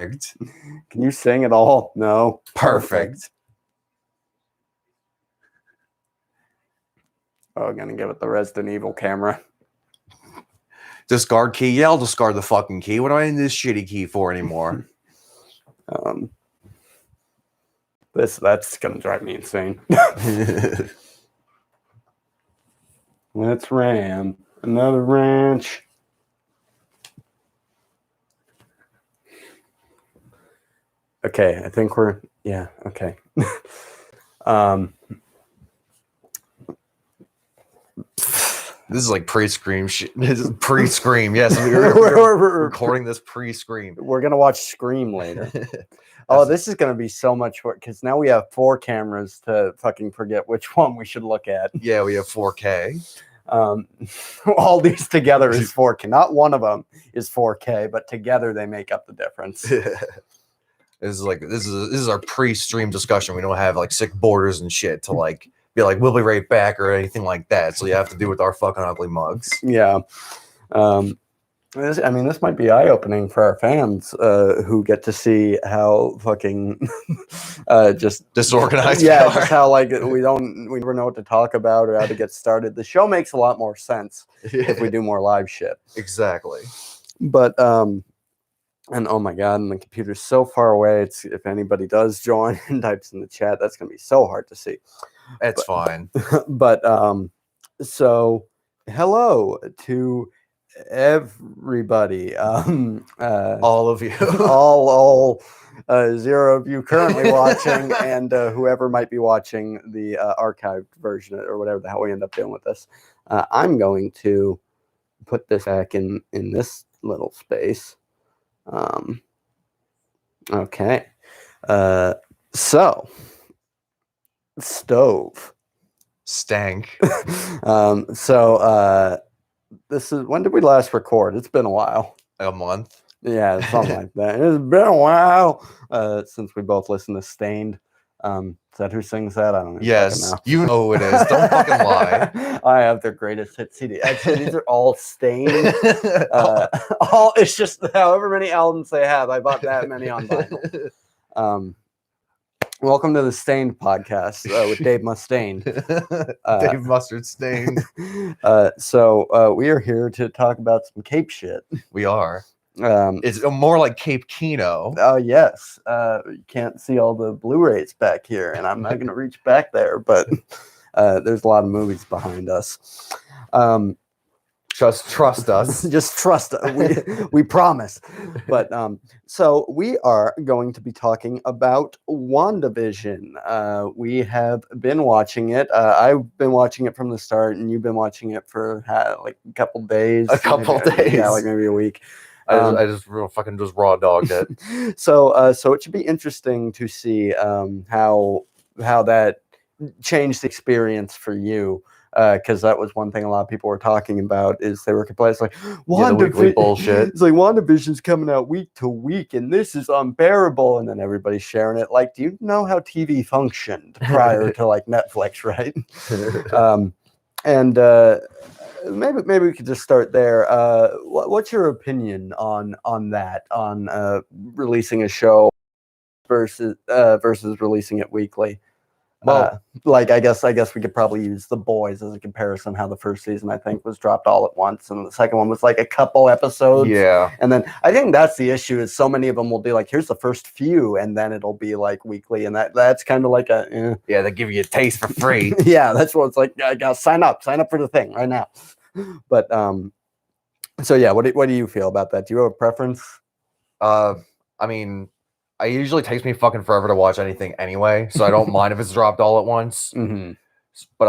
Can you sing at all? No. Perfect. Oh, I'm gonna give it the Resident Evil camera. Discard key? Yeah, I'll discard the fucking key. What do I need this shitty key for anymore? That's gonna drive me insane. Let's ram another ranch. Okay, I think we're okay. This is like pre-scream shit. This is pre-scream. Yes, we're recording this pre-scream. We're gonna watch Scream later. Oh, this is gonna be so much work because now we have 4 cameras to fucking forget which one we should look at. Yeah, we have 4K. All these together is 4K. Not one of them is 4K, but together they make up the difference. This is our pre-stream discussion. We don't have like sick borders and shit to like be like we'll be right back or anything like that. So you have to do with our fucking ugly mugs. Yeah. This might be eye-opening for our fans who get to see how fucking just disorganized. Yeah, just how like we never know what to talk about or how to get started. The show makes a lot more sense if we do more live shit. Exactly. But and oh my god, and the computer's so far away. It's if anybody does join and types in the chat, that's gonna be so hard to see. It's fine. But so hello to everybody, all of you, all 0 of you currently watching, and whoever might be watching the archived version or whatever the hell we end up doing with this. I'm going to put this back in this little space. Okay. So stove stank. This is, when did we last record? It's been a while. A month. Yeah, something like that. It's been a while since we both listened to Stained. Is that who sings that? I don't know. Yes, you know who it is. Don't fucking lie. I have their greatest hit CD. Actually, these are all Stained. It's just however many albums they have. I bought that many on vinyl. Welcome to the Stained podcast with Dave Mustaine. Dave Mustard Stained. So we are here to talk about some Cape shit. We are. It's more like Cape Kino. Oh, yes. You can't see all the Blu-rays back here, and I'm not going to reach back there, but there's a lot of movies behind us. Just trust us. Just trust us. We promise. But so we are going to be talking about WandaVision. We have been watching it. I've been watching it from the start, and you've been watching it for like a couple days. Yeah, like maybe a week. I just fucking just raw dogged it. So it should be interesting to see how that changed the experience for you. Because that was one thing a lot of people were talking about is they were complaining. It's like WandaVision bullshit. It's like WandaVision's coming out week to week, and this is unbearable. And then everybody's sharing it. Like, do you know how TV functioned prior to like Netflix, right? Maybe we could just start there. What's your opinion on that? On releasing a show versus releasing it weekly? Well, I guess we could probably use The Boys as a comparison. How the first season, I think, was dropped all at once, and the second one was like a couple episodes. Yeah. And then I think that's the issue is so many of them will be like, here's the first few, and then it'll be like weekly, and that's kind of like a yeah, they give you a taste for free. Yeah, that's what it's like. I gotta sign up for the thing right now. But so yeah, what do you feel about that? Do you have a preference? I mean, it usually takes me fucking forever to watch anything anyway, so I don't mind if it's dropped all at once. Mm-hmm. But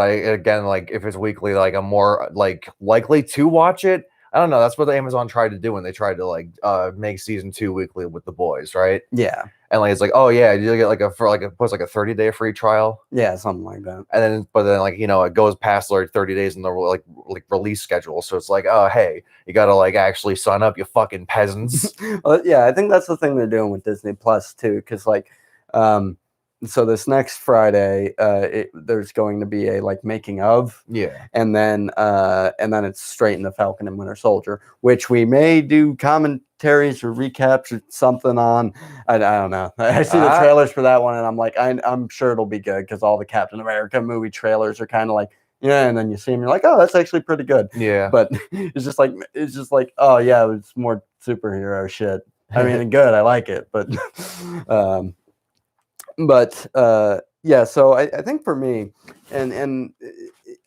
like if it's weekly, like I'm more like likely to watch it. I don't know. That's what Amazon tried to do when they tried to like make season 2 weekly with The Boys, right? Yeah. And like it's like, oh yeah, you get like a 30-day free trial. Yeah, something like that. And then like it goes past like 30 days in the like release schedule. So it's like, oh hey, you gotta like actually sign up, you fucking peasants. Well, yeah, I think that's the thing they're doing with Disney Plus too, because like so this next Friday, there's going to be a like making of, and then it's straight into Falcon and Winter Soldier, which we may do commentaries or recaps or something on. I don't know. I see the trailers for that one, and I'm like, I'm sure it'll be good because all the Captain America movie trailers are kind of like, yeah, and then you see them, you're like, oh, that's actually pretty good. Yeah, but it's just like, oh yeah, it's more superhero shit. I mean, good, I like it, but yeah, so I think for me, and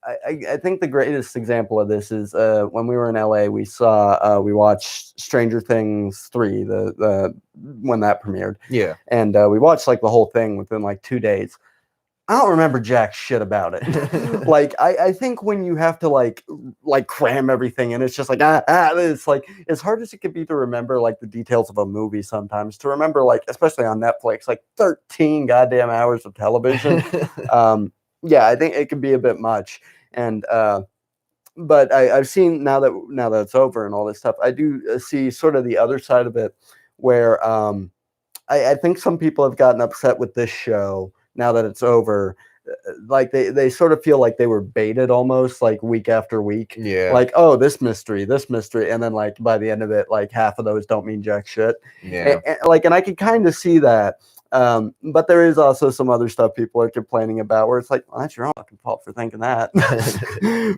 I think the greatest example of this is when we were in LA, we watched Stranger Things 3, the when that premiered. Yeah. And we watched like the whole thing within like 2 days. I don't remember jack shit about it. Like I think when you have to like cram everything in, it's just like it's like as hard as it could be to remember like the details of a movie sometimes, to remember like, especially on Netflix, like 13 goddamn hours of television. Yeah, I think it could be a bit much. And but I've seen now that it's over and all this stuff, I do see sort of the other side of it where I think some people have gotten upset with this show now that it's over. Like they sort of feel like they were baited almost, like week after week. Yeah. Like, oh, this mystery, and then like by the end of it, like half of those don't mean jack shit. Yeah. And I could kind of see that. But there is also some other stuff people are complaining about where it's like, well, that's your own fucking fault for thinking that.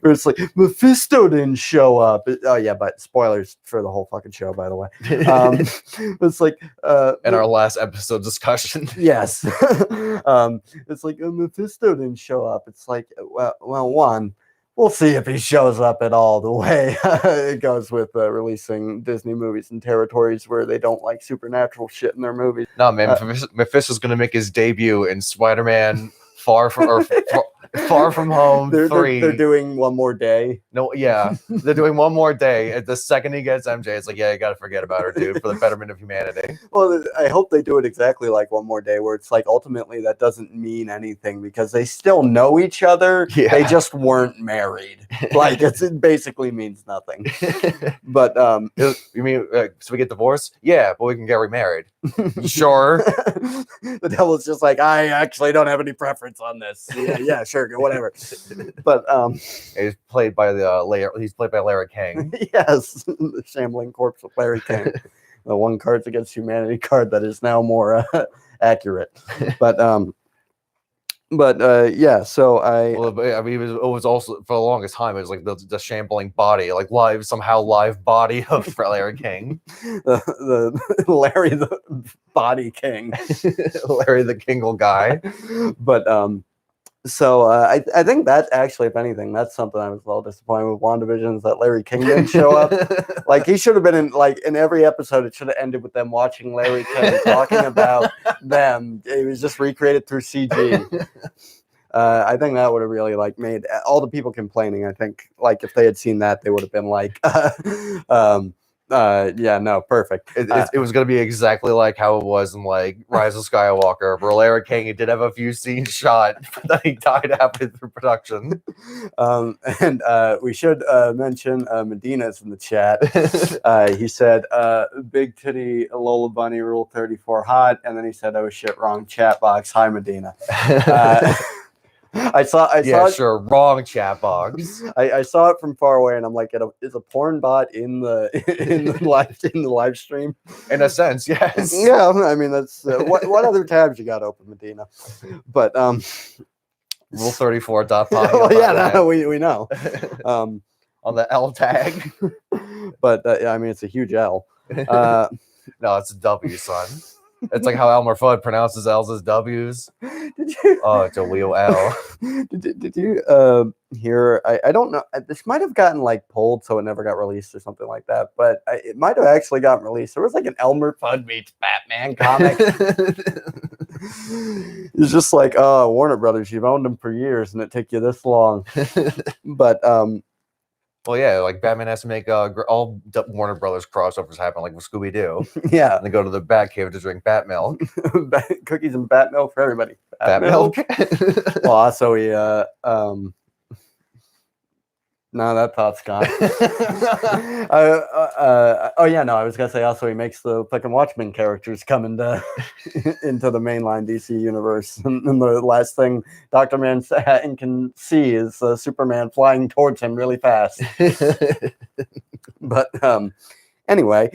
Where it's like, Mephisto didn't show up. Oh yeah, but spoilers for the whole fucking show, by the way. It's like in our last episode discussion. Yes. It's like, Mephisto didn't show up. It's like, well, one, we'll see if he shows up at all, the way it goes with releasing Disney movies in territories where they don't like supernatural shit in their movies. No, man, Mephisto's going to make his debut in Spider-Man Far From Home 3. They're doing One More Day. No, yeah, they're doing One More Day. The second he gets MJ, it's like, yeah, you got to forget about her, dude, for the betterment of humanity. Well, I hope they do it exactly like One More Day, where it's like ultimately that doesn't mean anything because they still know each other. Yeah. They just weren't married. Like it basically means nothing. But you mean so we get divorced? Yeah, but we can get remarried. Sure. The devil's just like, I actually don't have any preference on this. Yeah, sure, whatever. But he's played by Larry King. Yes, the shambling corpse of Larry King. The one Cards Against Humanity card that is now more accurate. But yeah, so I mean, it was also for the longest time it was like the shambling body, like live body of Larry King, the Larry the Body King, Larry the Kingle guy. But so I think that actually, if anything, that's something I was a little disappointed with WandaVision, is that Larry King didn't show up. Like he should have been in every episode. It should have ended with them watching Larry King talking about them. It was just recreated through CG. I think that would have really like made all the people complaining. I think like if they had seen that, they would have been like, yeah, no, perfect. It was going to be exactly like how it was in like Rise of Skywalker, where Larry King did have a few scenes shot, but then he died halfway through production. And we should mention Medina's in the chat. He said, "Big titty Lola Bunny Rule 34 hot," and then he said, "Oh shit, wrong chat box. Hi, Medina." I saw it, sure, wrong chat box. I saw it from far away, and I'm like, is a porn bot in the live stream? In a sense, yes. Yeah, I mean that's what other tabs you got open, Medina? But Rule 34. Well, yeah, we know. On the L tag, but I mean it's a huge L. No, it's a W, son. It's like how Elmer Fudd pronounces L's as W's. Did you? Oh, it's a Leo L. Did you hear? I don't know. This might have gotten like pulled, so it never got released or something like that. But it might have actually gotten released. There was like an Elmer Fudd meets Batman comic. It's just like, oh, Warner Brothers, you've owned them for years, and it took you this long. But well, yeah, like Batman has to make all Warner Brothers crossovers happen, like with Scooby Doo. Yeah, and they go to the Batcave to drink bat milk, cookies and bat milk for everybody. Bat milk. Well, also he No, that thought's gone. Oh yeah, no, I was gonna say also he makes the fucking Watchmen characters come into into the mainline DC universe, and the last thing Doctor Manhattan can see is Superman flying towards him really fast. But anyway,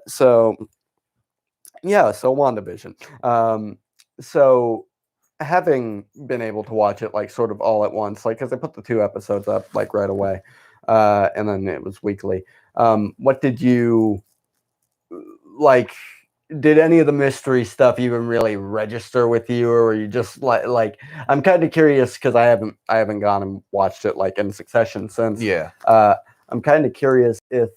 so WandaVision. So having been able to watch it like sort of all at once, like because I put the 2 episodes up like right away, and then it was weekly. What did you like? Did any of the mystery stuff even really register with you, or were you just like I'm kind of curious because I haven't gone and watched it like in succession since. Yeah. I'm kind of curious if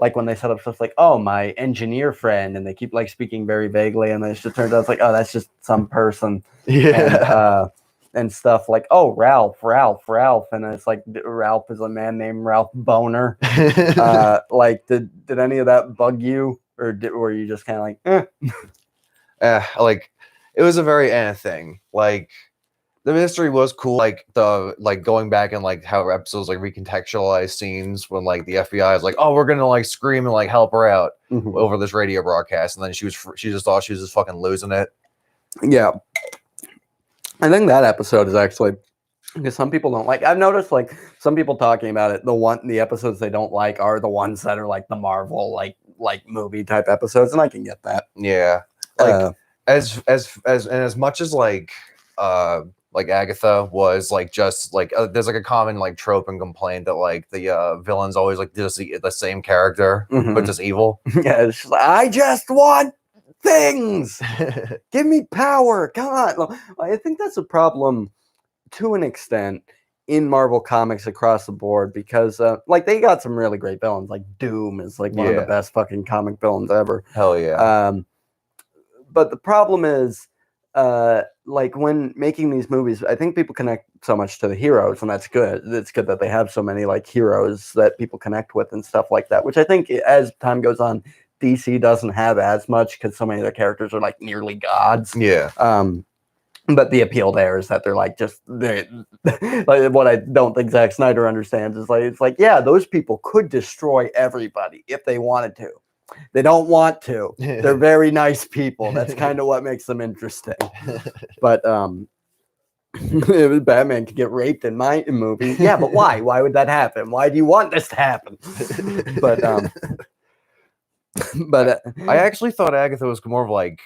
like when they set up stuff like, oh, my engineer friend, and they keep like speaking very vaguely, and then it just turns out it's like, oh, that's just some person. Yeah. And stuff like, oh, Ralph, and it's like Ralph is a man named Ralph Boner. Like, did any of that bug you, or were you just kind of like, like it was a very thing. Like the mystery was cool. Like the going back and like how episodes like recontextualize scenes when like the FBI is like, oh, we're gonna like scream and like help her out over this radio broadcast, and then she just thought she was just fucking losing it. Yeah. I think that episode is actually, because some people don't like, I've noticed like some people talking about it, the episodes they don't like are the ones that are like the Marvel like movie type episodes, and I can get that. Yeah. Like as much as like Agatha was like just like there's like a common like trope and complaint that like the villains always like just the same character but just evil. Yeah, it's just like, I just want things. Give me power. Come on. I think that's a problem to an extent in Marvel Comics across the board, because like they got some really great villains. Like Doom is like one of the best fucking comic villains ever. Hell yeah. But the problem is like when making these movies, I think people connect so much to the heroes, and that's good. It's good that they have so many like heroes that people connect with and stuff like that, which I think as time goes on, DC doesn't have as much because so many of their characters are like nearly gods. Yeah. But the appeal there is that they're like like what I don't think Zack Snyder understands is like, it's like, yeah, those people could destroy everybody if they wanted to. They don't want to. They're very nice people. That's kind of what makes them interesting. But Batman could get raped in my movie. Yeah, but why? Why would that happen? Why do you want this to happen? But I actually thought Agatha was more of like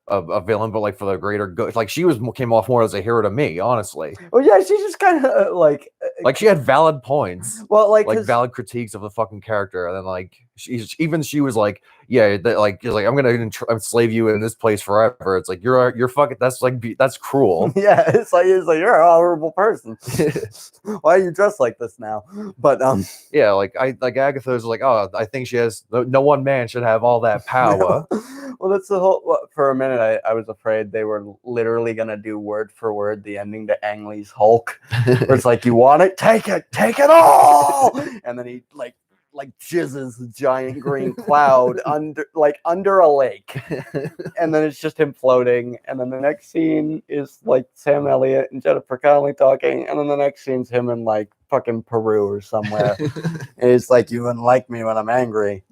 a villain, but like for the greater good. Like she came off more as a hero to me, honestly. Well, yeah, she's just kind of like she had valid points. Well, like valid critiques of the fucking character, and then like she was like, yeah, like I'm gonna enslave you in this place forever. It's like you're fucking. That's cruel. Yeah, it's like you're a horrible person. Why are you dressed like this now? But yeah, like Agatha's like, oh, I think she has no one man should have all that power. Well, that's the whole. For a minute, I was afraid they were literally gonna do word for word the ending to Ang Lee's Hulk, where it's like, you want it, take it all, and then he like jizzes a giant green cloud under a lake, and then it's just him floating, and then the next scene is like Sam Elliott and Jennifer Connelly talking, and then the next scene's him in like fucking Peru or somewhere, and it's like, you wouldn't like me when I'm angry.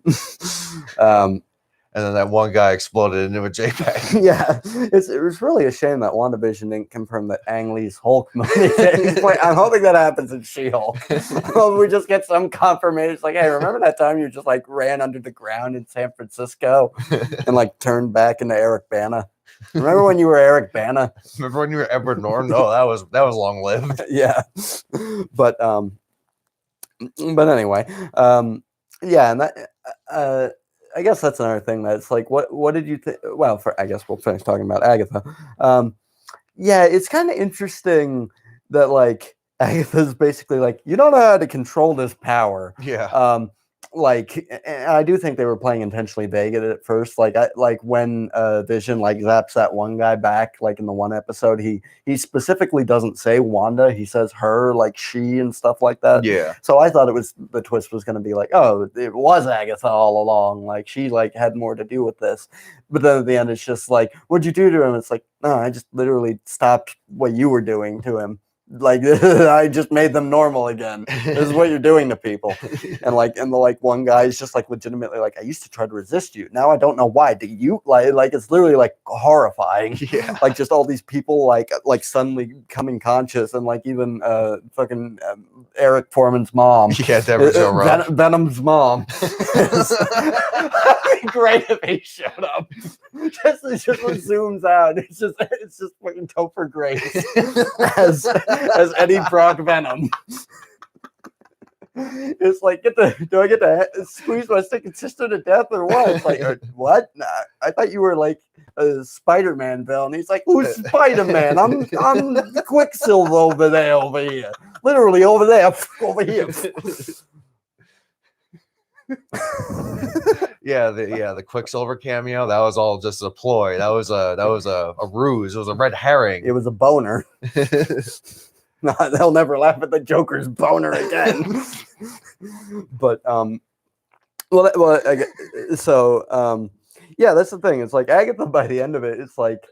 And then that one guy exploded into a JPEG. Yeah, it was really a shame that WandaVision didn't confirm that Ang Lee's Hulk movie. I'm hoping that happens in She-Hulk. We just get some confirmation. It's like, hey, remember that time you just like ran under the ground in San Francisco and like turned back into Eric Bana? Remember when you were Eric Bana? Remember when you were Edward Norton? Oh, that was long lived. Yeah, but anyway, yeah, and that. I guess that's another thing that's like, what did you think? Well, I guess we'll finish talking about Agatha. Yeah, it's kind of interesting that like Agatha's basically like, you don't know how to control this power. Yeah. Like, and I do think they were playing intentionally vague at first. Like when Vision like zaps that one guy back, like in the one episode, he specifically doesn't say Wanda, he says her, like she and stuff like that. Yeah. So I thought the twist was going to be like, oh, it was Agatha all along. Like she like had more to do with this. But then at the end, it's just like, what'd you do to him? It's like, no, I just literally stopped what you were doing to him. Like I just made them normal again. This is what you're doing to people. And the one guy is just like legitimately like, I used to try to resist you. Now I don't know why. Do you like it's literally like horrifying. Yeah. Like just all these people like suddenly coming conscious, and like even fucking Eric Foreman's mom. Yeah, Deborah Jo Rush. Venom's mom. That'd be great if he showed up. Just zooms out. It's just fucking Topher Grace as Eddie Brock Venom. It's like, do I get to squeeze my sticking sister to death or what? It's like, what? Nah, I thought you were like a Spider-Man villain. He's like, who's Spider-Man? I'm Quicksilver over here. Literally over there, over here. The Quicksilver cameo, that was all just a ploy. That was a ruse. It was a red herring. It was a boner. No, they'll never laugh at the Joker's boner again. But yeah, that's the thing. It's like Agatha by the end of it, it's like,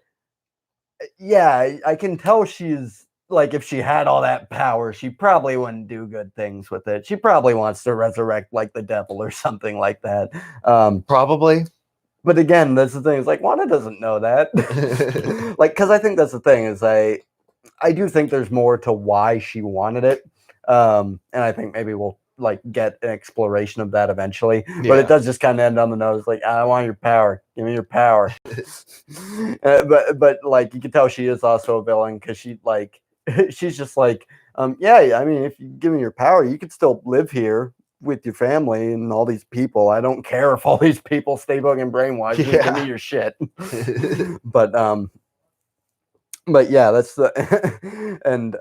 yeah, I can tell she's like, if she had all that power, she probably wouldn't do good things with it. She probably wants to resurrect like the devil or something like that. Probably. But again, that's the thing. It's like Wanda doesn't know that. Like, because I think that's the thing is I do think there's more to why she wanted it. And I think maybe we'll like get an exploration of that eventually. Yeah. But it does just kind of end on the nose. Like, I want your power. Give me your power. But like, you can tell she is also a villain because she like, she's just like, yeah, I mean, if you give me your power, you could still live here with your family and all these people. I don't care if all these people stay fucking brainwashed. Yeah. Give me your shit. But yeah, that's the and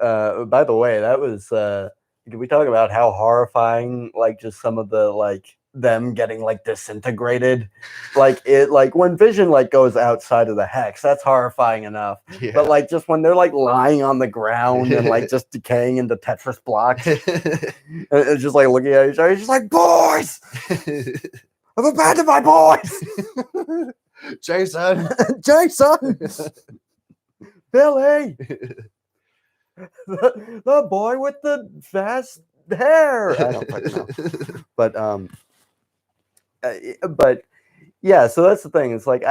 by the way, that was can we talk about how horrifying like just some of the like them getting like disintegrated, like it like when Vision like goes outside of the hex, that's horrifying enough. Yeah. But like just when they're like lying on the ground and like just decaying into Tetris blocks, it's just like looking at each other, he's just like, boys, I've abandoned my boys. Jason. Billy, the boy with the fast hair. I don't fucking know, but yeah. So that's the thing. It's like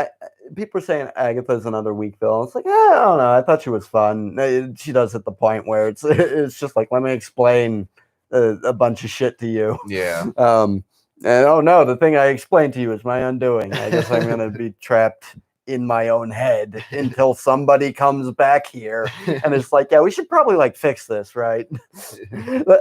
people are saying Agatha's another weak villain. It's like, I don't know. I thought she was fun. She does hit the point where it's just like, let me explain a bunch of shit to you. Yeah. And oh no, the thing I explained to you is my undoing. I guess I'm gonna be trapped in my own head until somebody comes back here and it's like, yeah, we should probably like fix this, right?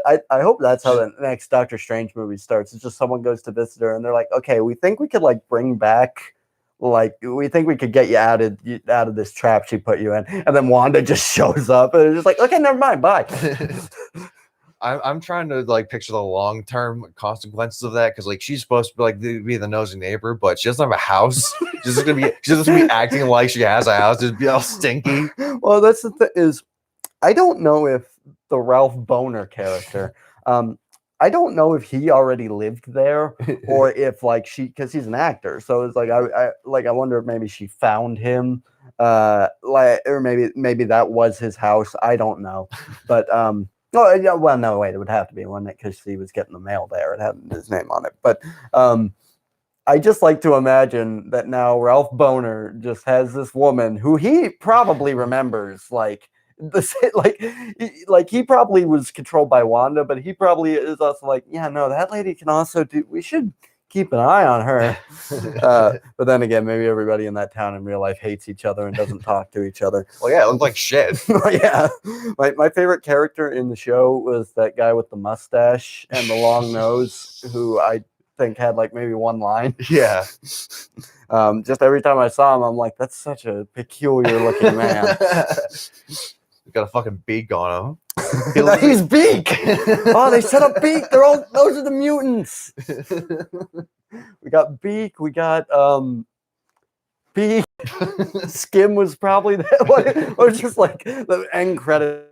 I hope that's how the next Doctor Strange movie starts. It's just someone goes to visit her and they're like, okay, we think we could like bring back, like we think we could get you out of this trap she put you in, and then Wanda just shows up and it's just like, okay, never mind, bye. I'm trying to like picture the long-term consequences of that, because like she's supposed to be like be the nosy neighbor, but she doesn't have a house. She's just gonna be acting like she has a house, just be all stinky. Well, that's the thing is, I don't know if the Ralph Boner character, I don't know if he already lived there or if like because he's an actor, so it's like I wonder if maybe she found him, like, or maybe that was his house. I don't know, but oh, yeah, well, no, wait, it would have to be one because he was getting the mail there. It had his name on it. But I just like to imagine that now Ralph Boner just has this woman who he probably remembers, like he probably was controlled by Wanda, but he probably is also like, yeah, no, that lady can also do. We should keep an eye on her. But then again, maybe everybody in that town in real life hates each other and doesn't talk to each other. Well, yeah, it looked like shit. Yeah. My favorite character in the show was that guy with the mustache and the long nose, who I think had like maybe one line. Yeah. Just every time I saw him, I'm like, that's such a peculiar looking man. He's got a fucking beak on him. He's Beak. Oh, they set up Beak. Those are the mutants. We got Beak. We got Beak. Skim was probably that. Or just like the end credit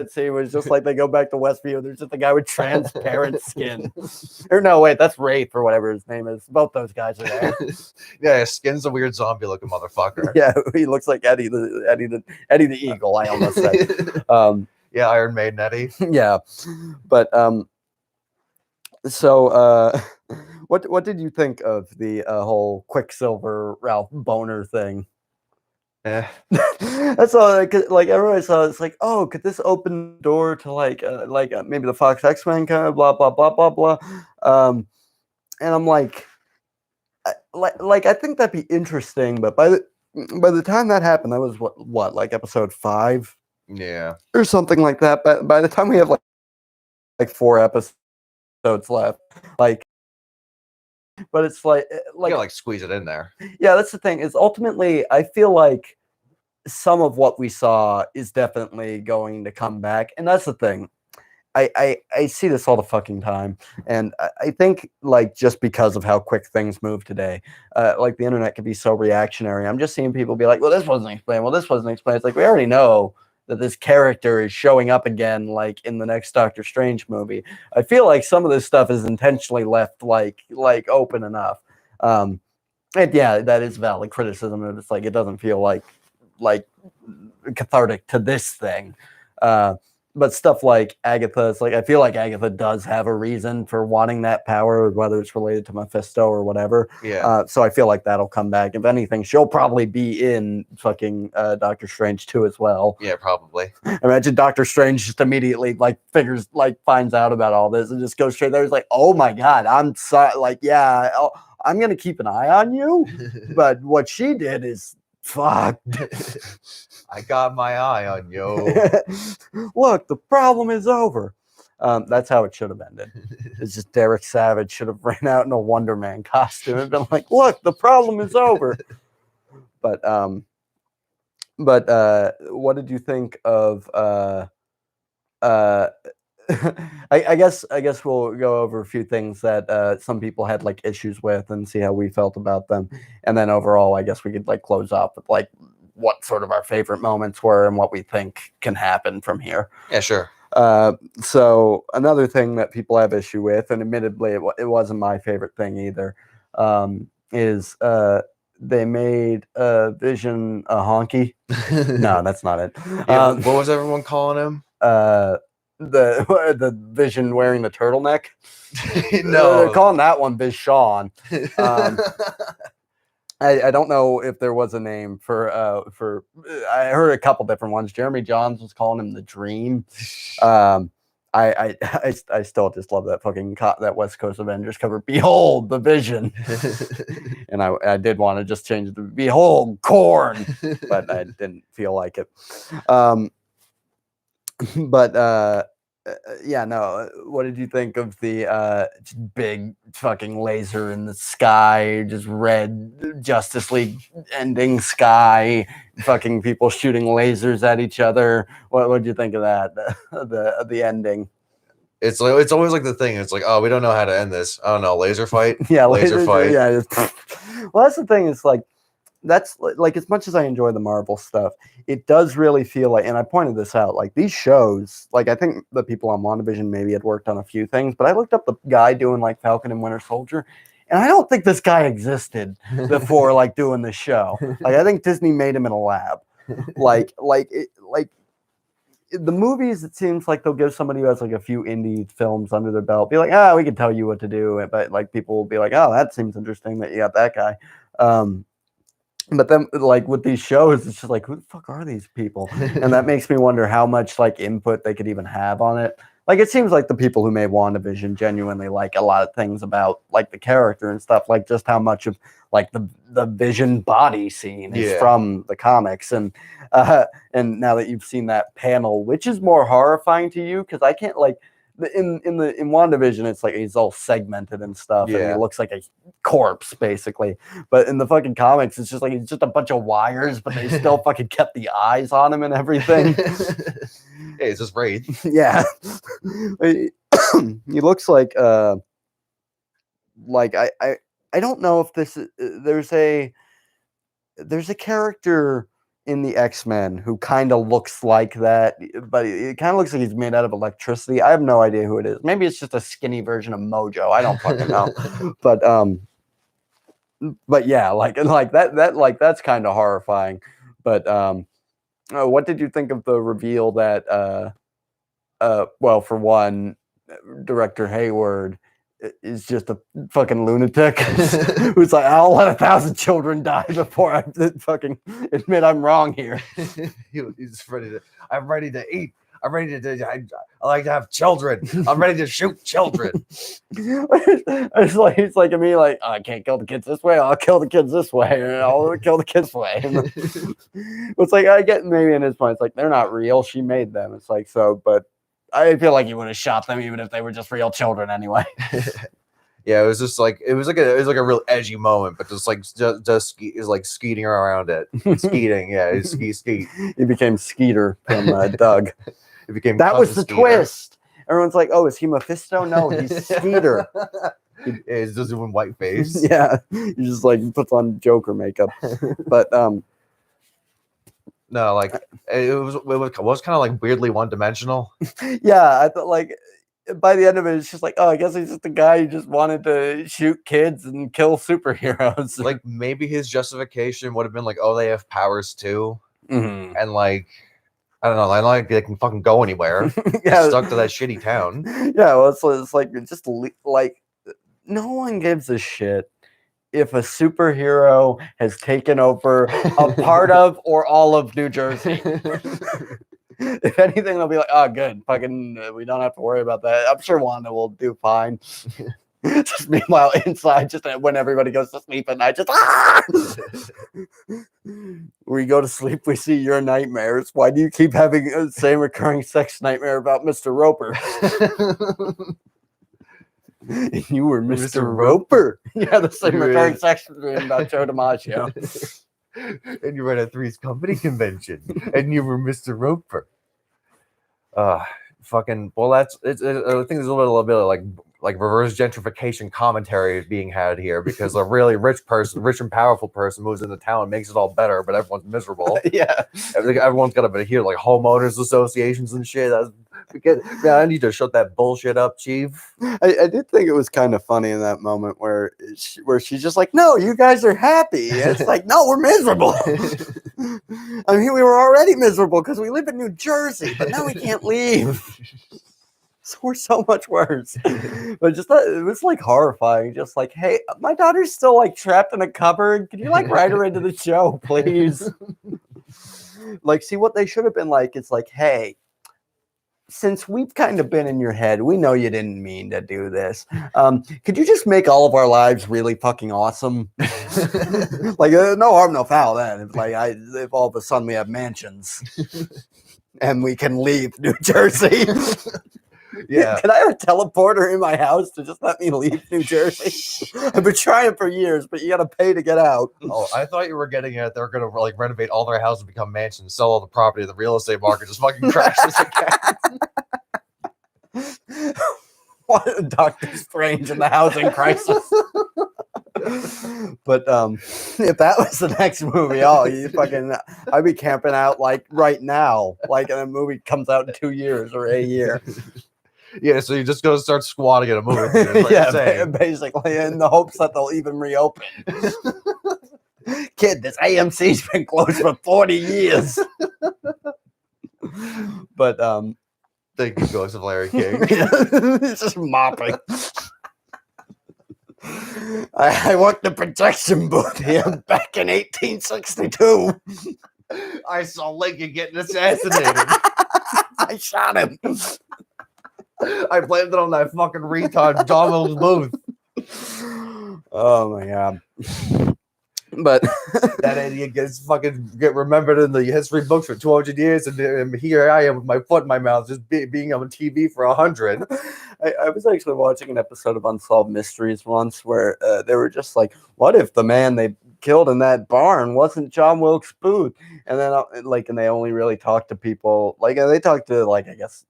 scene was just like they go back to Westview. There's just a guy with transparent skin. Or no, wait, that's Wraith or whatever his name is. Both those guys are there. Yeah, his skin's a weird zombie looking motherfucker. Yeah, he looks like Eddie the Eagle. I almost said. Yeah, Iron Maiden Eddie. Yeah, but so what did you think of the whole Quicksilver Ralph Boner thing? Eh. That's all. Like everybody saw, it's like, oh, could this open the door to maybe the Fox X-Men kind of blah blah blah blah blah. And I'm like, I think that'd be interesting, but by the time that happened, that was what like episode 5, Yeah, or something like that. But by the time we have like 4 episodes left, like, but it's you gotta like squeeze it in there. yeah, that's the thing. Is ultimately, I feel like some of what we saw is definitely going to come back, and that's the thing. I see this all the fucking time, and I think like just because of how quick things move today, like the internet can be so reactionary. I'm just seeing people be like, "Well, this wasn't explained. Well, this wasn't explained." It's like we already know that this character is showing up again, like in the next Doctor Strange movie. I feel like some of this stuff is intentionally left like open enough. And yeah, that is valid criticism. And it's like it doesn't feel like cathartic to this thing. But stuff like Agatha, it's like I feel like Agatha does have a reason for wanting that power, whether it's related to Mephisto or whatever. Yeah. So I feel like that'll come back. If anything, she'll probably be in fucking Doctor Strange 2 as well. Yeah, probably. Imagine Doctor Strange just immediately finds out about all this and just goes straight there. He's like, oh my God, I'm sorry. Like, yeah, I'm going to keep an eye on you. But what she did is fucked. I got my eye on you. Look, the problem is over. That's how it should have ended. It's just Derek Savage should have ran out in a Wonder Man costume and been like, look, the problem is over. But what did you think of I guess we'll go over a few things that some people had like issues with and see how we felt about them. And then overall, I guess we could like close up with like what sort of our favorite moments were and what we think can happen from here. Yeah, sure. So another thing that people have issue with, and admittedly it wasn't my favorite thing either, is they made Vision a honky. No, that's not it. Yeah, what was everyone calling him? The Vision wearing the turtleneck. No, they're calling that one Biz Sean. I don't know if there was a name for I heard a couple different ones. Jeremy Johns was calling him the Dream. I still just love that fucking that West Coast Avengers cover. Behold the Vision, and I did want to just change it to Behold Corn, but I didn't feel like it. But yeah, no. What did you think of the just big fucking laser in the sky, just red Justice League ending sky, fucking people shooting lasers at each other? What did you think of that? The ending. It's always like the thing. It's like, oh, we don't know how to end this. I don't know, laser fight. Yeah, laser fight. Yeah. Well, that's the thing. It's like that's like as much as I enjoy the Marvel stuff, it does really feel like, and I pointed this out, like these shows, like I think the people on WandaVision maybe had worked on a few things, but I looked up the guy doing like Falcon and Winter Soldier, and I don't think this guy existed before like doing the show. Like I think Disney made him in a lab. Like the movies, it seems like they'll give somebody who has like a few indie films under their belt, be like, we can tell you what to do, but like people will be like, oh, that seems interesting that you got that guy. But then, like with these shows, it's just like, who the fuck are these people? And that makes me wonder how much like input they could even have on it. Like it seems like the people who made WandaVision genuinely like a lot of things about like the character and stuff, like just how much of like the Vision body scene is from the comics. And now that you've seen that panel, which is more horrifying to you? Because I can't like. In WandaVision, it's like he's all segmented and stuff, and he looks like a corpse basically. But in the fucking comics, it's just like he's just a bunch of wires, but they still fucking kept the eyes on him and everything. Hey, it's just Wraith. Yeah, he looks like I don't know if this there's a character in the X-Men who kind of looks like that, but it kind of looks like he's made out of electricity. I have no idea who it is. Maybe it's just a skinny version of Mojo. I don't fucking know. But yeah, like that that's kind of horrifying. But what did you think of the reveal that well, for one, director Hayward is just a fucking lunatic who's like, I'll let 1,000 children die before I fucking admit I'm wrong here. He's ready to. I'm ready to eat. I'm ready to. I like to have children. I'm ready to shoot children. It's like me, like, oh, I can't kill the kids this way. I'll kill the kids this way, and I'll kill the kids this way. It's like I get maybe in his point. It's like they're not real. She made them. It's like so, but I feel like you would have shot them even if they were just real children anyway. Yeah, it was just like it was like a real edgy moment, but just is like skeeting around it. Skeeting, yeah, it's skeet. He became Skeeter from Doug. It became that was the Skeeter. Twist. Everyone's like, "Oh, is he Mephisto?" No, he's Skeeter. He's just doing white face. Yeah, he just like puts on Joker makeup. But no, like it was kind of like weirdly one dimensional. Yeah, I thought like by the end of it, it's just like, oh, I guess he's just a guy who just wanted to shoot kids and kill superheroes. Like maybe his justification would have been like, oh, they have powers too, and like I don't know, I don't like they can fucking go anywhere. Yeah, stuck to that shitty town. Yeah, well, it's like just like no one gives a shit if a superhero has taken over a part of or all of New Jersey. If anything, they'll be like, oh, good. Fucking, we don't have to worry about that. I'm sure Wanda will do fine. Just meanwhile, inside, just when everybody goes to sleep at night, just we go to sleep, we see your nightmares. Why do you keep having the same recurring sex nightmare about Mr. Roper? You were Mr. Roper. Yeah, the same recurring sex dream about Joe DiMaggio. And you were at a Three's Company convention, and you were Mr. Roper. Fucking. Well, that's. I think there's a little bit of like reverse gentrification commentary being had here because a really rich and powerful person moves into town and makes it all better, but everyone's miserable. Yeah, everyone's got a bit of here like homeowners associations and shit. Man, I need to shut that bullshit up, Chief. I did think it was kind of funny in that moment where she's just like, no, you guys are happy. And it's like, no, we're miserable. I mean, we were already miserable because we live in New Jersey, but now we can't leave. So we're so much worse. But just it was like horrifying. Just like, hey, my daughter's still like trapped in a cupboard. Can you like write her into the show, please? Like, see what they should have been like. It's like, hey, since we've kind of been in your head, we know you didn't mean to do this. Could you just make all of our lives really fucking awesome? Like, no harm, no foul. Then it's like, if all of a sudden we have mansions and we can leave New Jersey. Yeah. Can I have a teleporter in my house to just let me leave New Jersey? I've been trying for years, but you got to pay to get out. Oh, I thought you were getting at they're going to like renovate all their houses and become mansions, sell all the property, the real estate market just fucking crashes again. What Doctor Strange in the housing crisis. But if that was the next movie, I'd be camping out like right now, like and a movie comes out in 2 years or a year. Yeah, so you're just going to start squatting at a movie theater. Like yeah, basically, in the hopes that they'll even reopen. Kid, this AMC's been closed for 40 years. But thank you, Ghost of Larry King. It's just mopping. I worked the projection booth here back in 1862. I saw Lincoln getting assassinated. I shot him. I blamed it on that fucking retard John Wilkes Booth. Oh my god. But that idiot get remembered in the history books for 200 years, and here I am with my foot in my mouth, just being on TV for 100. I was actually watching an episode of Unsolved Mysteries once where they were just like, what if the man they killed in that barn wasn't John Wilkes Booth? And then and they only really talk to people, like they talk to like, I guess,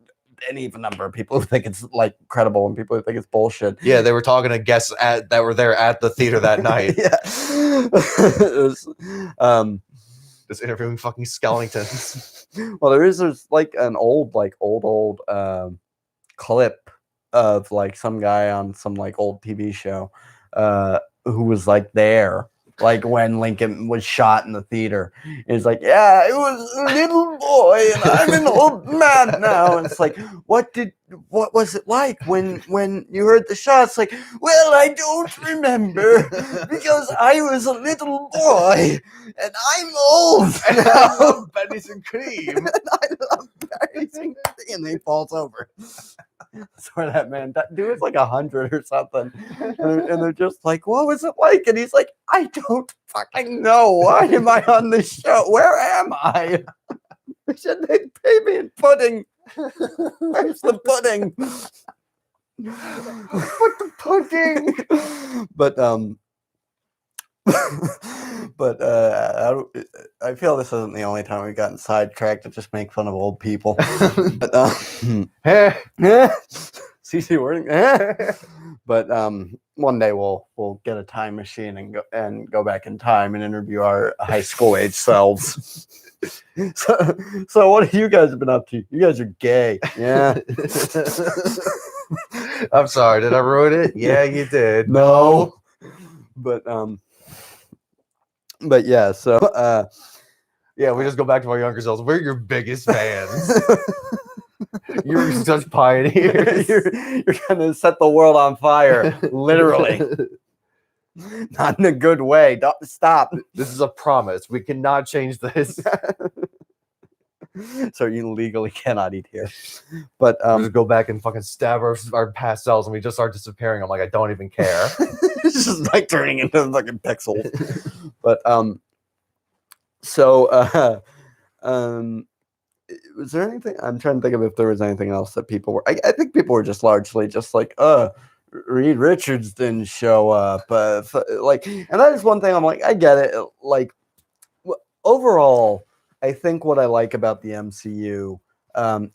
any even number of people who think it's like credible and people who think it's bullshit. Yeah, they were talking to guests that were there at the theater that night. Yeah. It was, just interviewing fucking skeletons. Well, there's like an old clip of like some guy on some like old TV show who was like there like when Lincoln was shot in the theater. It's like, yeah, I was a little boy and I'm an old man now. And it's like, what was it like when you heard the shot? It's like, well, I don't remember because I was a little boy and I'm old And now. I love Benny's and cream. And I love berries and cream. And then he falls over. I swear that man, that dude was like 100 or something. And they're just like, what was it like? And he's like, I don't fucking know. Why am I on this show? Where am I? They said they'd pay me in pudding. Where's the pudding? What the pudding? But I feel this isn't the only time we've gotten sidetracked to just make fun of old people. But CC wording. But one day we'll get a time machine and go back in time and interview our high school age selves. So what have you guys been up to? You guys are gay. Yeah. I'm sorry, did I ruin it? Yeah, you did. No. But yeah, so yeah, we just go back to our younger selves. We're your biggest fans. You're such pioneers. You're gonna set the world on fire, literally. Not in a good way. Don't stop. This is a promise. We cannot change this. So you legally cannot eat here. But we just go back and fucking stab our past selves, and we just start disappearing. I'm like, I don't even care. It's just like turning into fucking pixels. But so was there anything? I'm trying to think of if there was anything else that people were. I think people were just largely just like, Reed Richards didn't show up. Like, and that is one thing I'm like, I get it. Like, overall, I think what I like about the MCU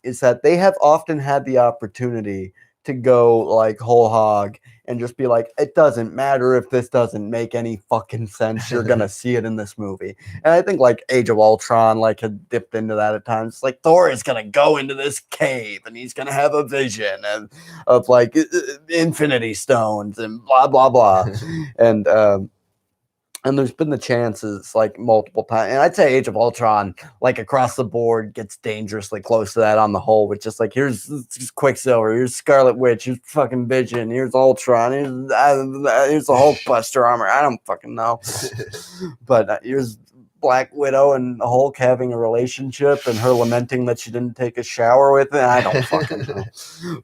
is that they have often had the opportunity to go like whole hog and just be like, it doesn't matter if this doesn't make any fucking sense. You're gonna see it in this movie. And I think like Age of Ultron like had dipped into that at times. It's like Thor is gonna go into this cave and he's gonna have a vision of like Infinity Stones and blah blah blah. And there's been the chances like multiple times. And I'd say Age of Ultron, like across the board, gets dangerously close to that on the whole, with just like, here's Quicksilver, here's Scarlet Witch, here's fucking Vision, here's Ultron, here's the Hulkbuster armor. I don't fucking know. But here's Black Widow and Hulk having a relationship and her lamenting that she didn't take a shower with it. I don't fucking know.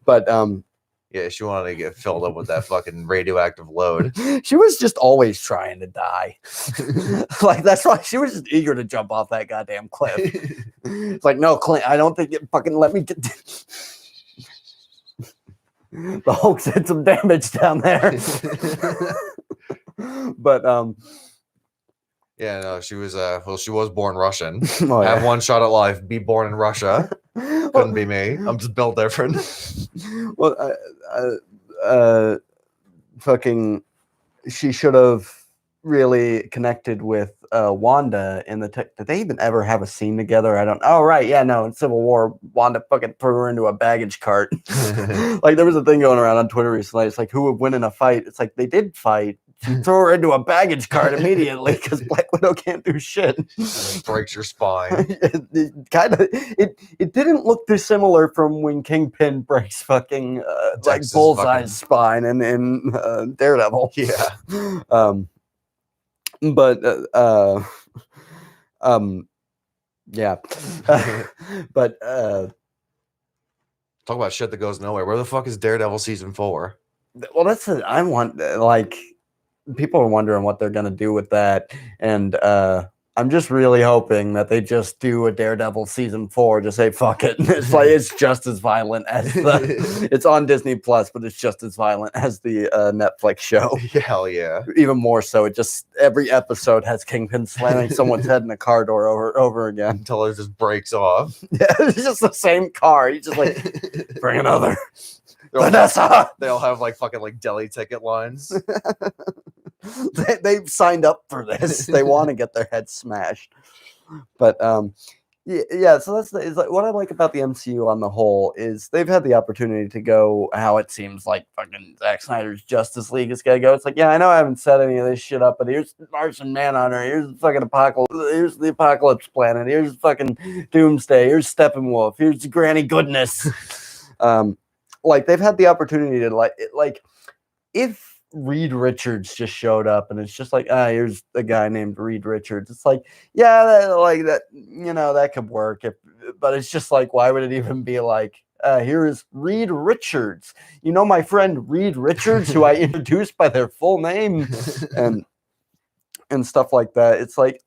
But yeah, she wanted to get filled up with that fucking radioactive load. She was just always trying to die. Like, that's why she was just eager to jump off that goddamn cliff. It's like, no, Clint, I don't think you fucking let me get... The Hulk did some damage down there. But, yeah, no, she was, she was born Russian. Oh, yeah. Have one shot at life, be born in Russia. Couldn't be me. I'm just built different. Well, fucking, she should have really connected with Wanda in the did they even ever have a scene together? I don't. Oh right, yeah, no. In Civil War, Wanda fucking threw her into a baggage cart. Like there was a thing going around on Twitter recently. It's like, who would win in a fight? It's like they did fight. She threw her into a baggage cart immediately because Black Widow can't do shit. Breaks your spine. It didn't look dissimilar from when Kingpin breaks fucking like Bullseye's spine in Daredevil. Yeah. But yeah. But talk about shit that goes nowhere. Where the fuck is Daredevil season 4? Well, that's it. I want like people are wondering what they're gonna do with that, and I'm just really hoping that they just do a Daredevil season 4. Just say fuck it. It's like it's just as violent as it's on Disney Plus, but it's just as violent as the Netflix show. Hell yeah! Even more so. It just every episode has Kingpin slamming someone's head in a car door over again until it just breaks off. Yeah, it's just the same car. He's just like, bring another. Vanessa. They all have like fucking like deli ticket lines. They've signed up for this. They want to get their heads smashed. But Yeah, so is like what I like about the MCU on the whole is they've had the opportunity to go how it seems like fucking Zack Snyder's Justice League is gonna go. It's like, yeah, I know I haven't set any of this shit up, but here's Martian Manhunter, here's fucking Apocalypse, here's the Apocalypse Planet, here's fucking Doomsday, here's Steppenwolf, here's Granny Goodness. Like they've had the opportunity to like if Reed Richards just showed up and it's just like, here's a guy named Reed Richards. It's like, yeah, that that could work. But it's just like, why would it even be like, here is Reed Richards? You know, my friend Reed Richards, who I introduced by their full name, and stuff like that. It's like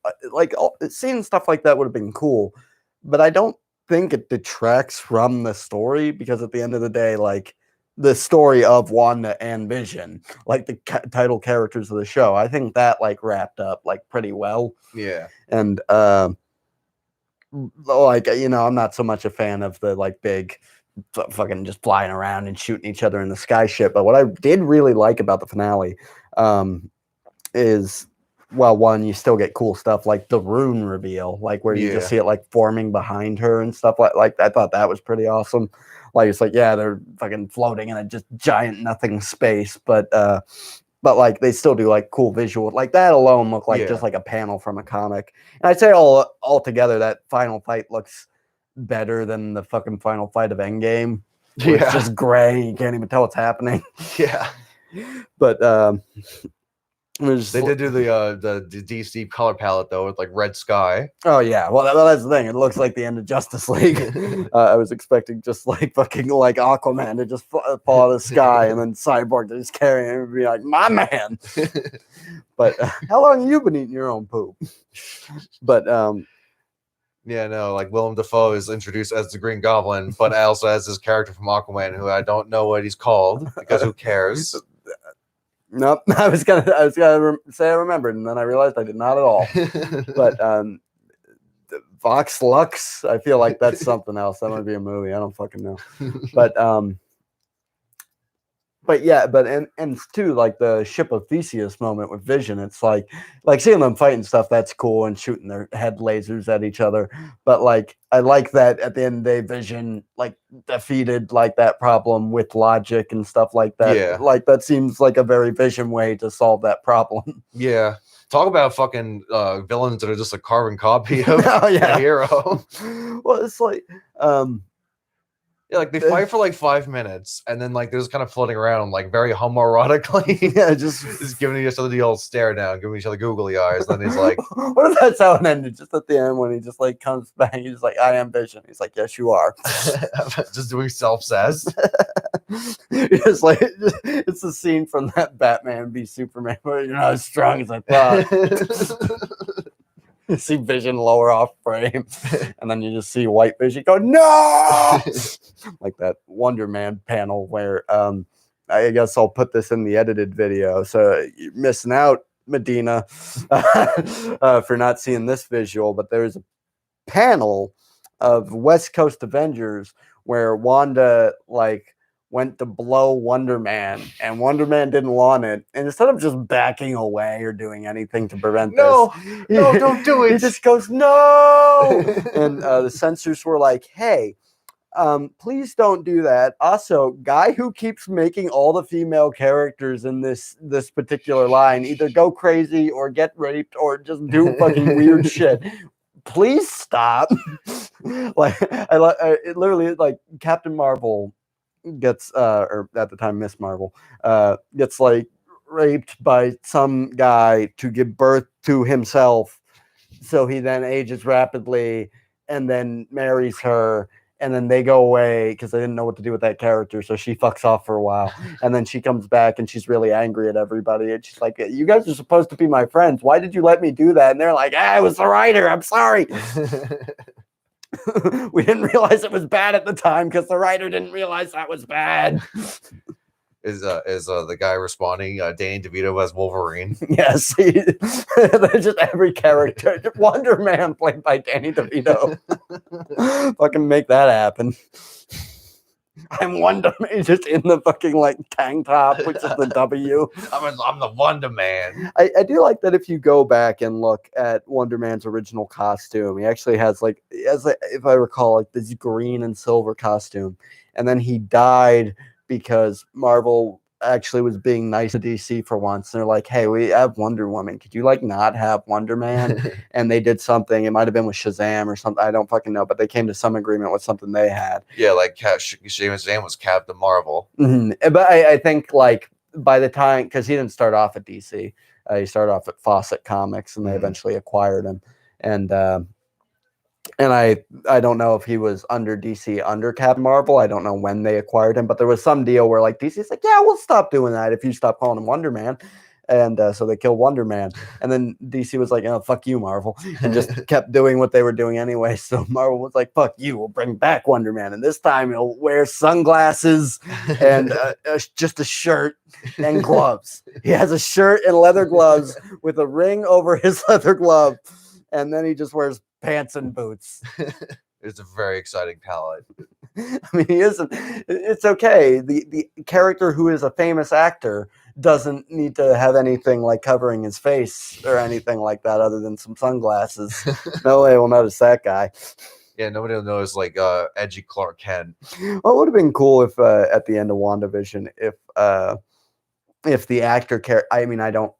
seeing stuff like that would have been cool, but I don't think it detracts from the story because at the end of the day, like, the story of Wanda and Vision, like the title characters of the show, I think that like wrapped up like pretty well. Yeah. And like, I'm not so much a fan of the like big fucking just flying around and shooting each other in the sky shit. But what I did really like about the finale is, well, one, you still get cool stuff like the rune reveal, like where you just see it like forming behind her and stuff like I thought that was pretty awesome. Like, it's like, yeah, they're fucking floating in a just giant nothing space, but like they still do like cool visual. Like that alone looked like just like a panel from a comic. And I'd say all together that final fight looks better than the fucking final fight of Endgame. It's just gray. You can't even tell what's happening. Yeah. But they did do the DC color palette though with like red sky. Oh yeah, well that's the thing. It looks like the end of Justice League. I was expecting just like fucking like Aquaman to just fall out of the sky and then Cyborg to just carry him and be like, my man. But how long have you been eating your own poop? But yeah, no, like Willem Dafoe is introduced as the Green Goblin, but also as this character from Aquaman who I don't know what he's called because who cares. Nope. I was gonna say I remembered, and then I realized I did not at all. But Vox Lux, I feel like that's something else. That might be a movie. I don't fucking know. But yeah, and too, like the ship of Theseus moment with Vision, it's like seeing them fight and stuff, that's cool, and shooting their head lasers at each other. But like I like that at the end of the day, Vision like defeated like that problem with logic and stuff like that. Yeah. Like that seems like a very Vision way to solve that problem. Yeah. Talk about fucking villains that are just a carbon copy of a hero. Well, it's like yeah, like they fight for like 5 minutes, and then like they're just kind of floating around, like very homoerotically. Yeah, just giving each other the old stare down, giving each other googly eyes. And then he's like, "What if that's how it ended?" Just at the end when he just like comes back, he's like, "I am Vision." He's like, "Yes, you are." Just doing self-sass. It's like it's a scene from that Batman v Superman where you're not as strong as I thought. You see Vision lower off frame, and then you just see White Vision go, no! Like that Wonder Man panel where I guess I'll put this in the edited video. So you're missing out, Medina, for not seeing this visual, but there's a panel of West Coast Avengers where Wanda like went to blow Wonder Man, and Wonder Man didn't want it. And instead of just backing away or doing anything to prevent no, don't do it. He just goes, no! And the censors were like, hey, please don't do that. Also, guy who keeps making all the female characters in this particular line either go crazy or get raped or just do fucking weird shit. Please stop. Like, it literally, like, Captain Marvel gets or at the time Miss Marvel gets like raped by some guy to give birth to himself, so he then ages rapidly and then marries her, and then they go away because they didn't know what to do with that character, so she fucks off for a while, and then she comes back and she's really angry at everybody, and she's like, you guys are supposed to be my friends, why did you let me do that? And they're like, I was the writer, I'm sorry. We didn't realize it was bad at the time because the writer didn't realize that was bad. Is the guy responding? Danny DeVito as Wolverine. Yes, there's just every character. Wonder Man played by Danny DeVito. Fucking make that happen. I'm Wonder Man, just in the fucking like tank top, which is the W. I'm the Wonder Man. I do like that if you go back and look at Wonder Man's original costume, he actually has like, if I recall, like this green and silver costume. And then he died because Marvel actually was being nice to DC for once. And they're like, hey, we have Wonder Woman. Could you like not have Wonder Man? And they did something. It might have been with Shazam or something. I don't fucking know. But they came to some agreement with something they had. Yeah, like Shazam was Captain Marvel. But I think like by the time, because he didn't start off at DC. He started off at Fawcett Comics, and they eventually acquired him. And I don't know if he was under DC under Captain Marvel. I don't know when they acquired him, but there was some deal where like DC's like, yeah, we'll stop doing that if you stop calling him Wonder Man. And so they killed Wonder Man. And then DC was like, oh, fuck you, Marvel. And just kept doing what they were doing anyway. So Marvel was like, fuck you, we'll bring back Wonder Man. And this time he'll wear sunglasses and just a shirt and gloves. He has a shirt and leather gloves with a ring over his leather glove. And then he just wears pants and boots. It's a very exciting palette. I mean, he isn't. It's okay. The character who is a famous actor doesn't need to have anything like covering his face or anything like that other than some sunglasses. No way will notice that guy. Yeah, nobody will notice like edgy Clark Kent. Well, it would have been cool if at the end of WandaVision, if the actor I mean, I don't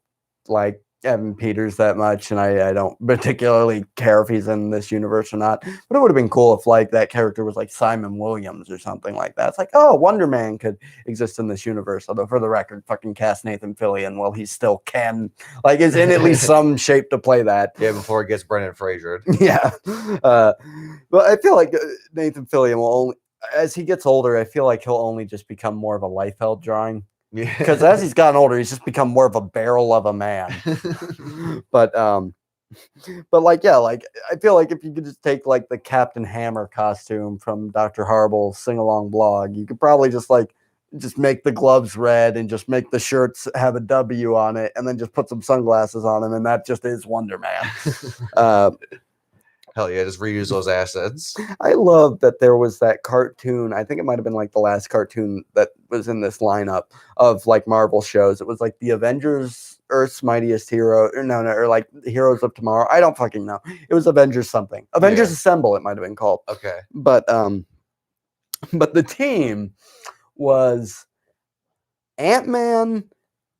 like Evan Peters that much, and I don't particularly care if he's in this universe or not. But it would have been cool if like that character was like Simon Williams or something like that. It's like, oh, Wonder Man could exist in this universe. Although for the record, fucking cast Nathan Fillion while he still can, like, is in at least some shape to play that. Yeah, before it gets Brendan Fraser. Yeah, but I feel like Nathan Fillion will only, as he gets older, I feel like he'll only just become more of a Liefeld drawing. Because as he's gotten older, he's just become more of a barrel of a man. But like, yeah, like I feel like if you could just take like the Captain Hammer costume from Dr. Harble's sing-along blog, you could probably just make the gloves red and just make the shirts have a W on it, and then just put some sunglasses on him, and that just is Wonder Man. Hell yeah, just reuse those assets. I love that there was that cartoon. I think it might have been like the last cartoon that was in this lineup of like Marvel shows. It was like the Avengers, Earth's Mightiest Hero, or like Heroes of Tomorrow. I don't fucking know. It was Avengers something. Avengers Assemble, it might have been called. Okay. But the team was Ant-Man,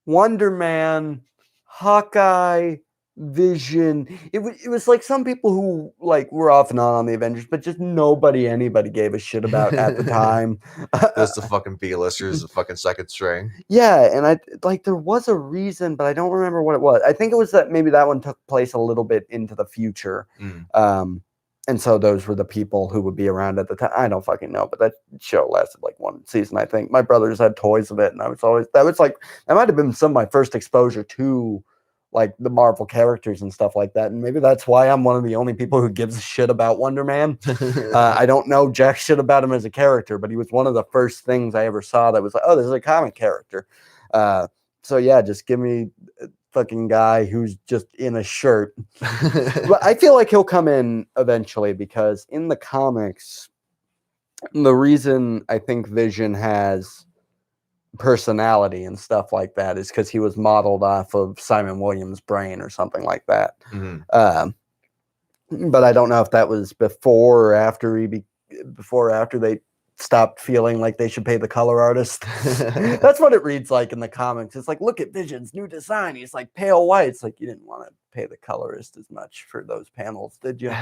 Wonder Man, Hawkeye, Vision. It was like some people who like were off and on the Avengers, but just anybody gave a shit about at the time. Just the fucking B-listers, the fucking second string. Yeah, and I like there was a reason, but I don't remember what it was. I think it was that maybe that one took place a little bit into the future. And so those were the people who would be around at the time. I don't fucking know, but that show lasted like one season, I think. My brothers had toys of it, and that might have been some of my first exposure to like the Marvel characters and stuff like that. And maybe that's why I'm one of the only people who gives a shit about Wonder Man. I don't know jack shit about him as a character, but he was one of the first things I ever saw that was like, oh, this is a comic character. So yeah, just give me a fucking guy who's just in a shirt. But I feel like he'll come in eventually, because in the comics, the reason I think Vision has personality and stuff like that is because he was modeled off of Simon Williams' brain or something like that. But I don't know if that was before or after they stopped feeling like they should pay the color artist. That's what it reads like in the comics. It's like, look at Vision's new design. He's like pale white. It's like, you didn't want to pay the colorist as much for those panels, did you?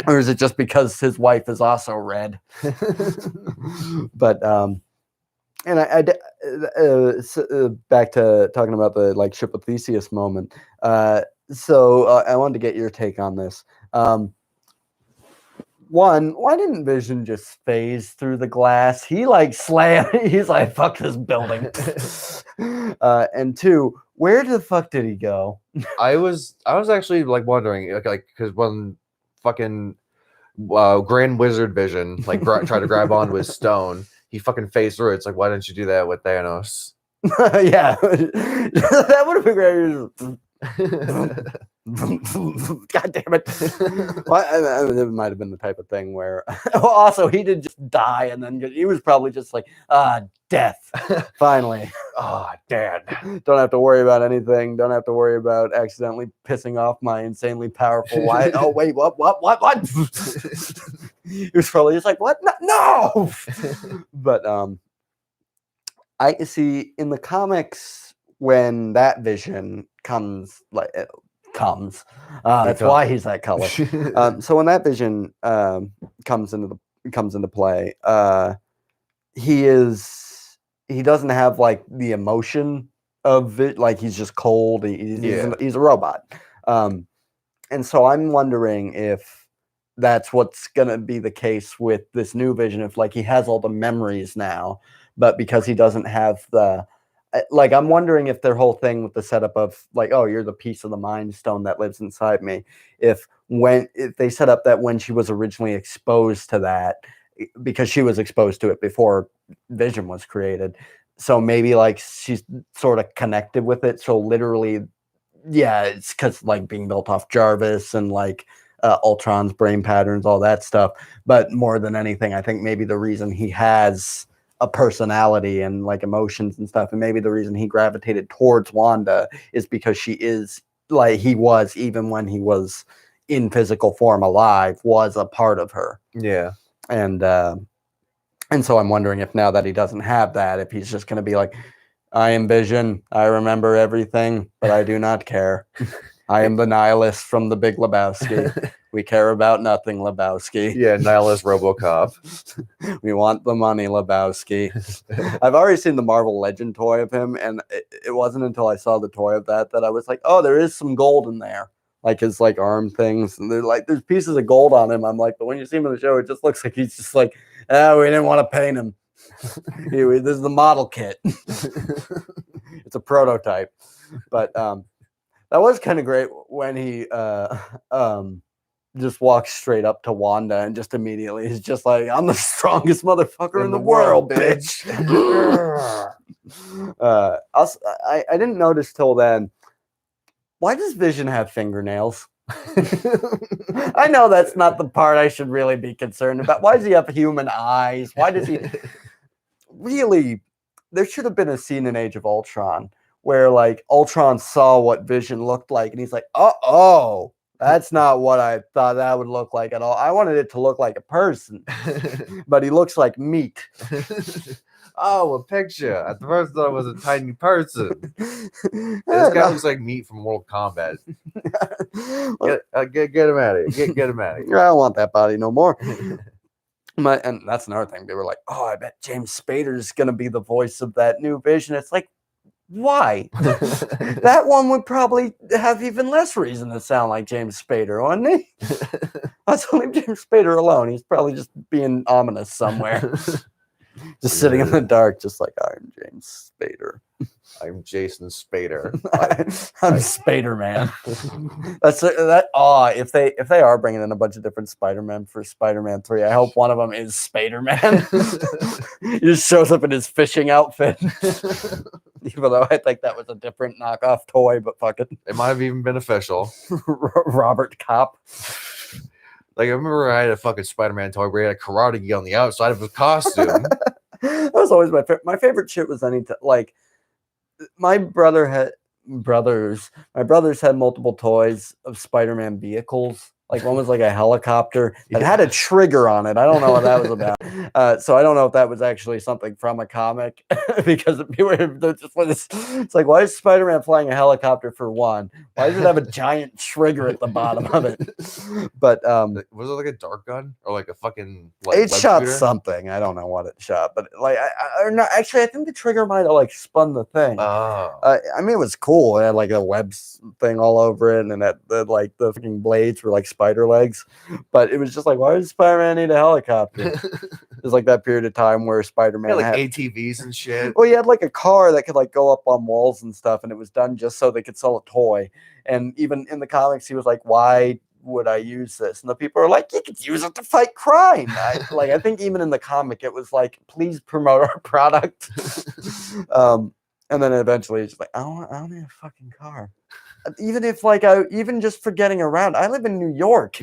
Or is it just because his wife is also red? But and back to talking about the like ship with Theseus moment. So I wanted to get your take on this. One, why didn't Vision just phase through the glass? He like slammed. He's like, fuck this building. And two, where the fuck did he go? I was actually like wondering, like, because when fucking Grand Wizard Vision like tried to grab onto his stone, he fucking phased through it. It's like, why didn't you do that with Thanos? Yeah, that would have been great. God damn it. Well, I mean, it might have been the type of thing where also he did just die, and then he was probably just like, death. Finally. Oh, Dad. Don't have to worry about anything. Don't have to worry about accidentally pissing off my insanely powerful wife. Oh, wait, what? He was probably just like, what? No! But I see in the comics when that Vision comes, that's why he's that color. So when that Vision comes into play, he doesn't have like the emotion of it, like he's just cold. He's a robot, and so I'm wondering if that's what's gonna be the case with this new Vision. If like he has all the memories now, but because he doesn't have the like, I'm wondering if their whole thing with the setup of like, oh, you're the piece of the Mind Stone that lives inside me. If they set up that when she was originally exposed to that, because she was exposed to it before Vision was created, so maybe like she's sort of connected with it. So literally, yeah, it's because like being built off Jarvis and like Ultron's brain patterns, all that stuff. But more than anything, I think maybe the reason he has a personality and like emotions and stuff, and maybe the reason he gravitated towards Wanda is because she is like he was, even when he was in physical form alive, was a part of her. Yeah. And so I'm wondering if now that he doesn't have that, if he's just going to be like, I am Vision, I remember everything, but I do not care. I am the nihilist from the Big Lebowski. We care about nothing, Lebowski. Yeah, nihilist RoboCop. We want the money, Lebowski. I've already seen the Marvel Legend toy of him, and it wasn't until I saw the toy of that I was like, oh, there is some gold in there. Like his like arm things, and there's pieces of gold on him. I'm like, but when you see him in the show, it just looks like he's just like, we didn't want to paint him. This is the model kit. It's a prototype. But that was kind of great when he just walks straight up to Wanda and just immediately he's just like, I'm the strongest motherfucker in the world, bitch. I didn't notice till then, why does Vision have fingernails? I know that's not the part I should really be concerned about. Why does he have human eyes? Why does he really? There should have been a scene in Age of Ultron where like Ultron saw what Vision looked like and he's like, oh, that's not what I thought that would look like at all. I wanted it to look like a person, but he looks like meat. Oh, a picture. At first, I thought it was a tiny person. This guy looks like meat from Mortal Kombat. Get him out of here. Get him out of here. I don't want that body no more. And that's another thing. They were like, oh, I bet James Spader is going to be the voice of that new Vision. It's like, why? That one would probably have even less reason to sound like James Spader, wouldn't he? That's only James Spader alone. He's probably just being ominous somewhere. Just sitting in the dark, just like, I'm James Spader. I'm Jason Spader. I'm Spader Man. If they are bringing in a bunch of different Spider-Man for Spider-Man 3, I hope one of them is Spader Man. He just shows up in his fishing outfit. Even though I think that was a different knockoff toy, but fuck it. It might have even been official. Robert Kopp. Like, I remember I had a fucking Spider-Man toy where he had a karate gi on the outside of his costume. That was always my favorite shit was like my brothers had multiple toys of Spider-Man vehicles. Like one was like a helicopter that had a trigger on it. I don't know what that was about. So I don't know if that was actually something from a comic because it's like, why is Spider-Man flying a helicopter for one? Why does it have a giant trigger at the bottom of it? But was it like a dart gun or like a fucking it shot shooter? Something. I don't know what it shot, but like I think the trigger might have like spun the thing. Oh. I mean, it was cool. It had like a web thing all over it, and that like the fucking blades were like spider legs, but it was just like, why does Spider-Man need a helicopter? It was like that period of time where Spider-Man had ATVs and shit. Well, he had like a car that could like go up on walls and stuff, and it was done just so they could sell a toy. And even in the comics, he was like, why would I use this? And the people are like, you could use it to fight crime. I think even in the comic, it was like, please promote our product. And then eventually it's just like, I don't need a fucking car. even if even just for getting around, I live in New York.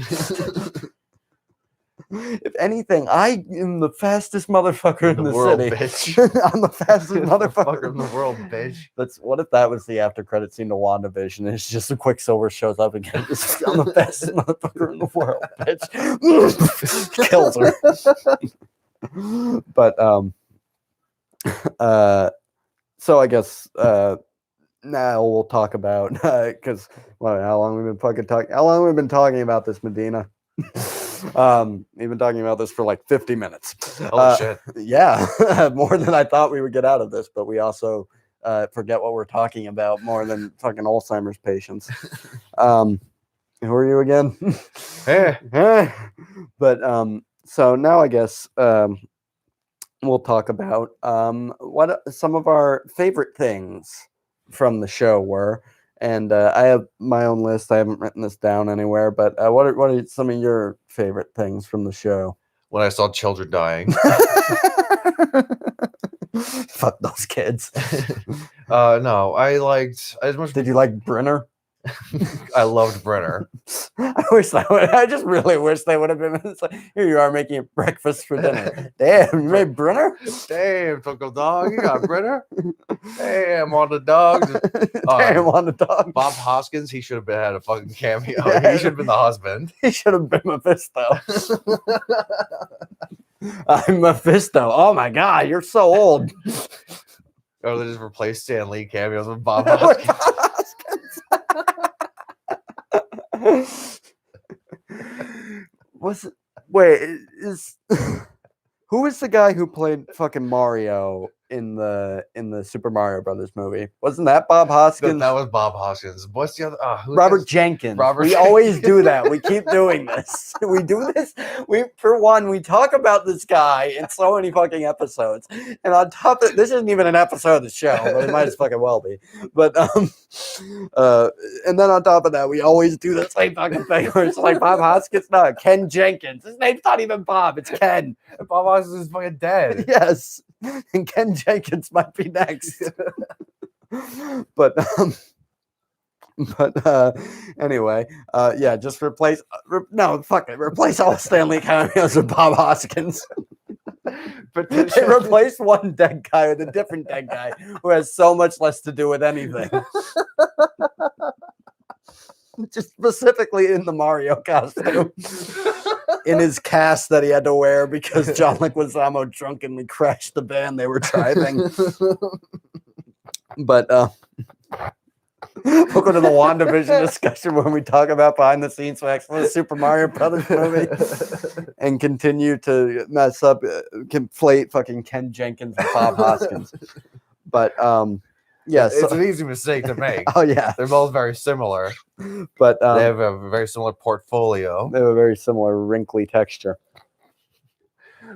If anything, I am the fastest motherfucker in the world, city. bitch. I'm the fastest motherfucker in the world, bitch. What if that was the after credit scene to WandaVision? It's just a Quicksilver shows up again. I'm the fastest motherfucker in the world, bitch. Kills her. But so I guess now we'll talk about because how long we've been talking about this, Medina. We've been talking about this for like 50 minutes. Oh shit. Yeah, more than I thought we would get out of this, but we also forget what we're talking about more than fucking Alzheimer's patients. Who are you again? But so now I guess we'll talk about what some of our favorite things from the show were. And I have my own list. I haven't written this down anywhere, but what are some of your favorite things from the show? When I saw children dying. Fuck those kids. No, I liked as much. Did you like Brenner? I loved Brenner. I just really wish they would have been. It's like, here you are making breakfast for dinner. Damn, you made Brenner? Damn, Uncle Dog, you got Brenner? Damn, on the dog. Damn, on the dog. Bob Hoskins, he should have had a fucking cameo. Yeah. He should have been the husband. He should have been Mephisto. I'm Mephisto. Oh my god, you're so old. Or they just replace Stan Lee cameos with Bob Hoskins. Who is the guy who played fucking Mario in the Super Mario Brothers movie? Wasn't that Bob Hoskins? That was Bob Hoskins. What's the other? Robert Jenkins. We always do that. We keep doing this. We do this. We talk about this guy in so many fucking episodes, and on top of this isn't even an episode of the show, but it might as fucking well be. But and then on top of that, we always do the same fucking thing where it's like Bob Hoskins, no, Ken Jenkins. His name's not even Bob. It's Ken. Bob Hoskins is fucking dead. Yes. And Ken Jenkins might be next. but anyway, yeah, just replace all Stanley cameos with Bob Hoskins. But they replaced one dead guy with a different dead guy who has so much less to do with anything. Just specifically in the Mario costume. In his cast that he had to wear because John Leguizamo drunkenly crashed the band they were driving. But we'll go to the WandaVision discussion when we talk about behind the scenes facts for the Super Mario Brothers movie and continue to mess up, conflate fucking Ken Jenkins and Bob Hoskins. But yeah, it's an easy mistake to make. Oh yeah, they're both very similar, but they have a very similar portfolio. They have a very similar wrinkly texture.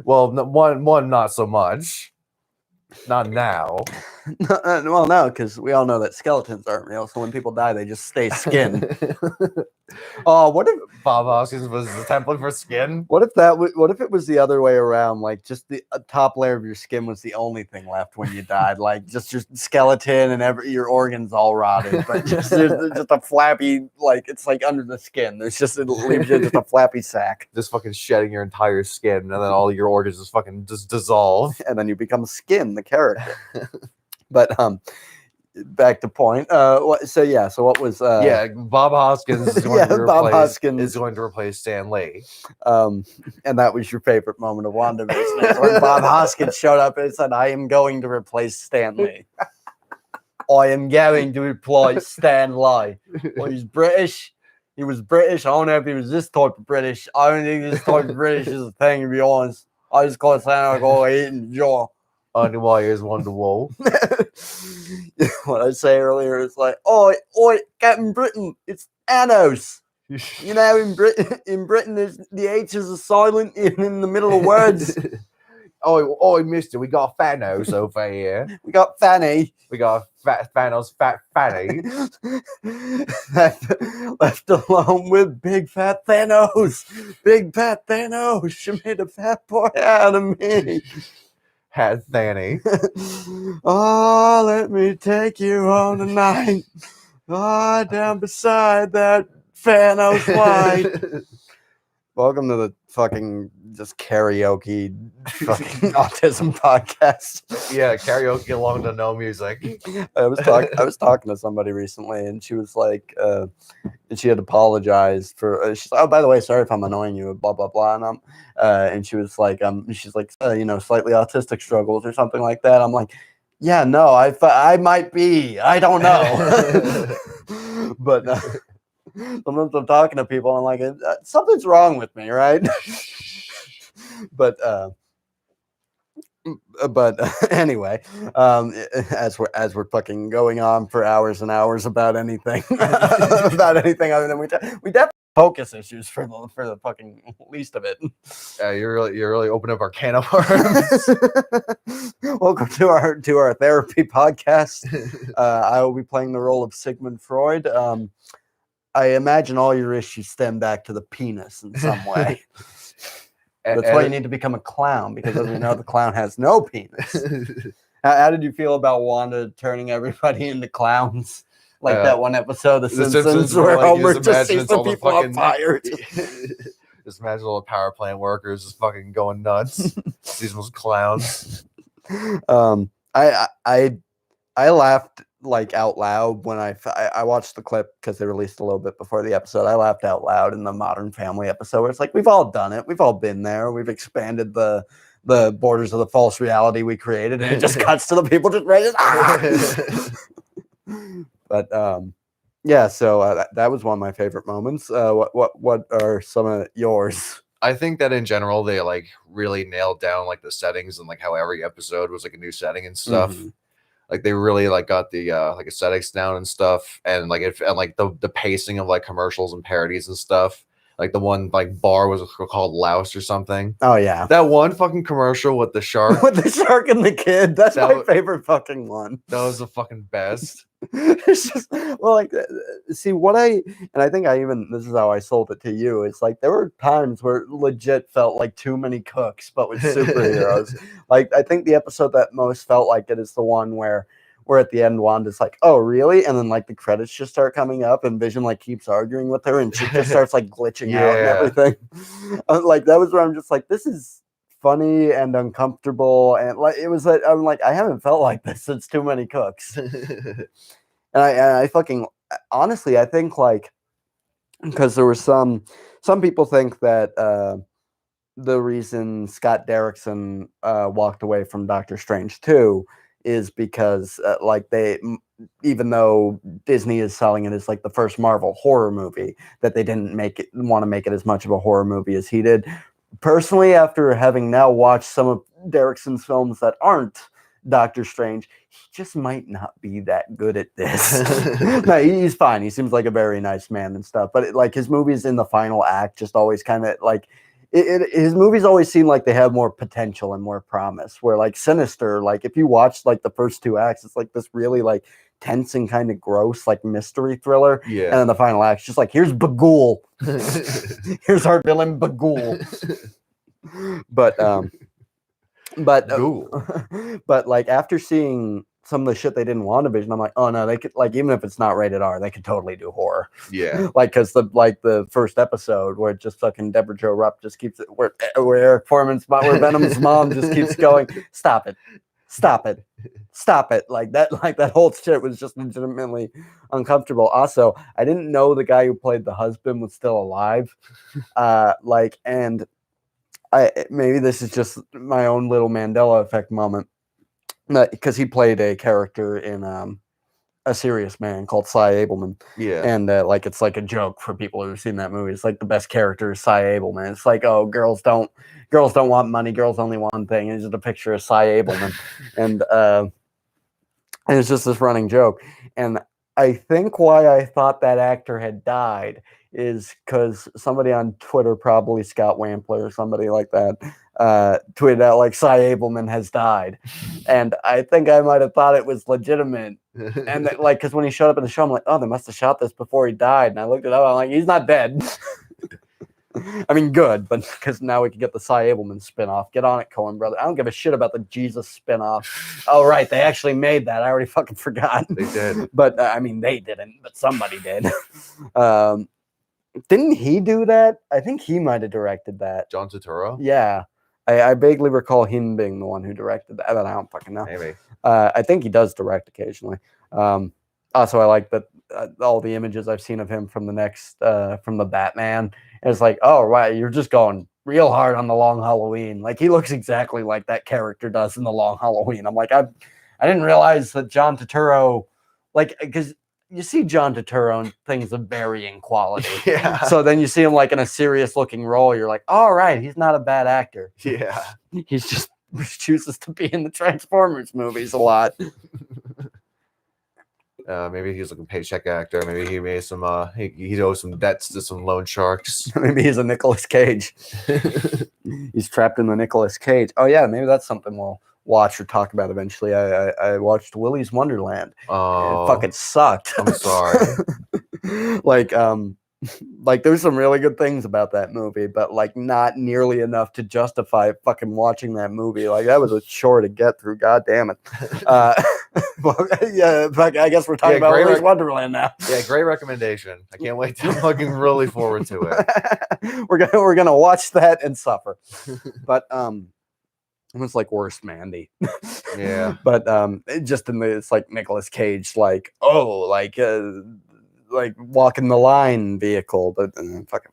Well, one not so much. Not now. Well, no, because we all know that skeletons aren't real. So when people die, they just stay skin. Oh, what if Bob Hoskins was the template for skin? What if it was the other way around? Like just the top layer of your skin was the only thing left when you died. Like just your skeleton and your organs all rotted, but just a flappy, like it's like under the skin. It leaves you just a flappy sack. Just fucking shedding your entire skin, and then all your organs just fucking dissolve, and then you become Skin, the character. But back to point. So what was Bob Hoskins is going to replace Stan Lee. And that was your favorite moment of WandaVision when Bob Hoskins showed up and said, I am going to replace Stan Lee. I am going to replace Stan Lee. Well, he's British. He was British. I don't know if he was this type of British. I don't think this type of British is a thing, to be honest. I just got Santa go eat and jaw. Only why is Wonderwall. What I say earlier is like, oi, Captain Britain, it's Anos. You know, in Britain, the H's are silent in the middle of words. Oh, mister, we got Thanos over here. We got Fanny. We got Thanos, fat Fanny. left alone with big fat Thanos. Big fat Thanos. She made a fat boy out of me. Had Fanny. Oh, let me take you home tonight. down beside that Thanos light. Welcome to the fucking just karaoke fucking autism podcast. Yeah, karaoke along to no music. I was talking to somebody recently, and she was like, and she had apologized for. She's like, oh, by the way, sorry if I'm annoying you, blah blah blah. And she was like, she's like, slightly autistic struggles or something like that. I'm like, yeah, no, I might be, I don't know, but. Sometimes I'm talking to people and I'm like, something's wrong with me, right? but anyway, as we're fucking going on for hours and hours about anything, other than we definitely focus issues for the fucking least of it. You're really opening up our can of worms. Welcome to our therapy podcast. I will be playing the role of Sigmund Freud. I imagine all your issues stem back to the penis in some way. That's why you need to become a clown, because as we know, the clown has no penis. How did you feel about Wanda turning everybody into clowns? Like that one episode of The Simpsons where Homer just sees the people on fire. Just imagine all the power plant workers just fucking going nuts. These most clowns. I laughed like out loud when I watched the clip because they released a little bit before the episode. I laughed out loud in the Modern Family episode where it's like, we've all done it. We've all been there. We've expanded the borders of the false reality we created, and it just cuts to the people just ready. But yeah, so that was one of my favorite moments. What are some of yours? I think that in general they like really nailed down like the settings and like how every episode was like a new setting and stuff. Mm-hmm. Like they really like got the like aesthetics down and stuff, and like the pacing of like commercials and parodies and stuff. Like the one like bar was called Louse or something. Oh yeah, that one fucking commercial with the shark, with the shark and the kid. That's my favorite fucking one. That was the fucking best. It's just like, see what I think this is how I sold it to you. It's like there were times where it legit felt like Too Many Cooks, but with superheroes. Like I think the episode that most felt like it is the one where at the end Wanda's like, oh really? And then like the credits just start coming up and Vision like keeps arguing with her and she just starts like glitching out and everything. Like that was where I'm just like, this is funny and uncomfortable, and like it was like I'm like, I haven't felt like this since Too Many Cooks. And I fucking honestly, I think like, because there were some people think that the reason Scott Derrickson walked away from Doctor Strange 2 is because like even though Disney is selling it as like the first Marvel horror movie, that they didn't want to make it as much of a horror movie as he did. Personally, after having now watched some of Derrickson's films that aren't Doctor Strange, he just might not be that good at this. No, he's fine. He seems like a very nice man and stuff. But like his movies in the final act just always kind of like his movies always seem like they have more potential and more promise. Where like Sinister, like if you watch like the first 2 acts, it's like this really like tense and kind of gross like mystery thriller. Yeah. And then the final act's just like, here's Bagul. Here's our villain Bagul. But like after seeing some of the shit they did in WandaVision, I'm like, oh no, they could, like, even if it's not rated R, they could totally do horror. Yeah. Like, because the first episode where it just fucking Deborah Jo Rupp just keeps it, where Eric Foreman's mom, where Venom's mom just keeps going, stop it. Like that whole shit was just legitimately uncomfortable. Also, I didn't know the guy who played the husband was still alive. And maybe this is just my own little Mandela effect moment, because he played a character in A Serious Man called Cy Abelman. Yeah. And like it's like a joke for people who've seen that movie. It's like the best character is Cy Abelman. It's like, oh, girls don't want money. Girls only want one thing. And it's just a picture of Cy Abelman. and it's just this running joke. And I think why I thought that actor had died is because somebody on Twitter, probably Scott Wampler or somebody like that, tweeted out like Cy Abelman has died. And I think I might have thought it was legitimate. And that, like, because when he showed up in the show, I'm like, oh, they must have shot this before he died. And I looked it up. I'm like, he's not dead. I mean, good, but because now we can get the Cy Abelman spinoff. Get on it, Coen brother. I don't give a shit about the Jesus spinoff. Oh, right, they actually made that. I already fucking forgot. They did. But I mean, they didn't, but somebody did. Didn't he do that? I think he might have directed that. John Turturro? Yeah. I vaguely recall him being the one who directed that, but I don't fucking know. Maybe. I think he does direct occasionally. Also, I like that all the images I've seen of him from the Batman. And it's like, oh, right, you're just going real hard on the Long Halloween. Like, he looks exactly like that character does in the Long Halloween. I'm like, I didn't realize that John Turturro, like, because you see John Turturro in things of varying quality. Yeah. So then you see him like in a serious looking role. You're like, all right, he's not a bad actor. Yeah. He's just chooses to be in the Transformers movies a lot. Maybe he's like a paycheck actor. Maybe he made some. He owes some debts to some loan sharks. Maybe he's a Nicolas Cage. He's trapped in the Nicolas Cage. Oh yeah, maybe that's something we'll watch or talk about eventually. I watched Willy's Wonderland. Oh, it fucking sucked. I'm sorry. like there's some really good things about that movie, but like not nearly enough to justify fucking watching that movie. Like that was a chore to get through. God damn it. Well, yeah, I guess we're talking about Willy's Wonderland now. Yeah, great recommendation. I can't wait. I'm looking really forward to it. We're gonna watch that and suffer. But it was like worst Mandy. Yeah. But it's like Nicolas Cage, like walking the line vehicle, but fucking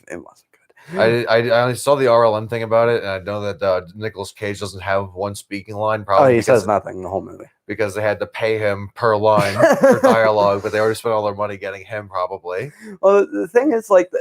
it wasn't good. I only saw the RLM thing about it, and I know that Nicolas Cage doesn't have one speaking line. Probably he says nothing the whole movie because they had to pay him per line for dialogue, but they already spent all their money getting him probably. Well, the thing is, like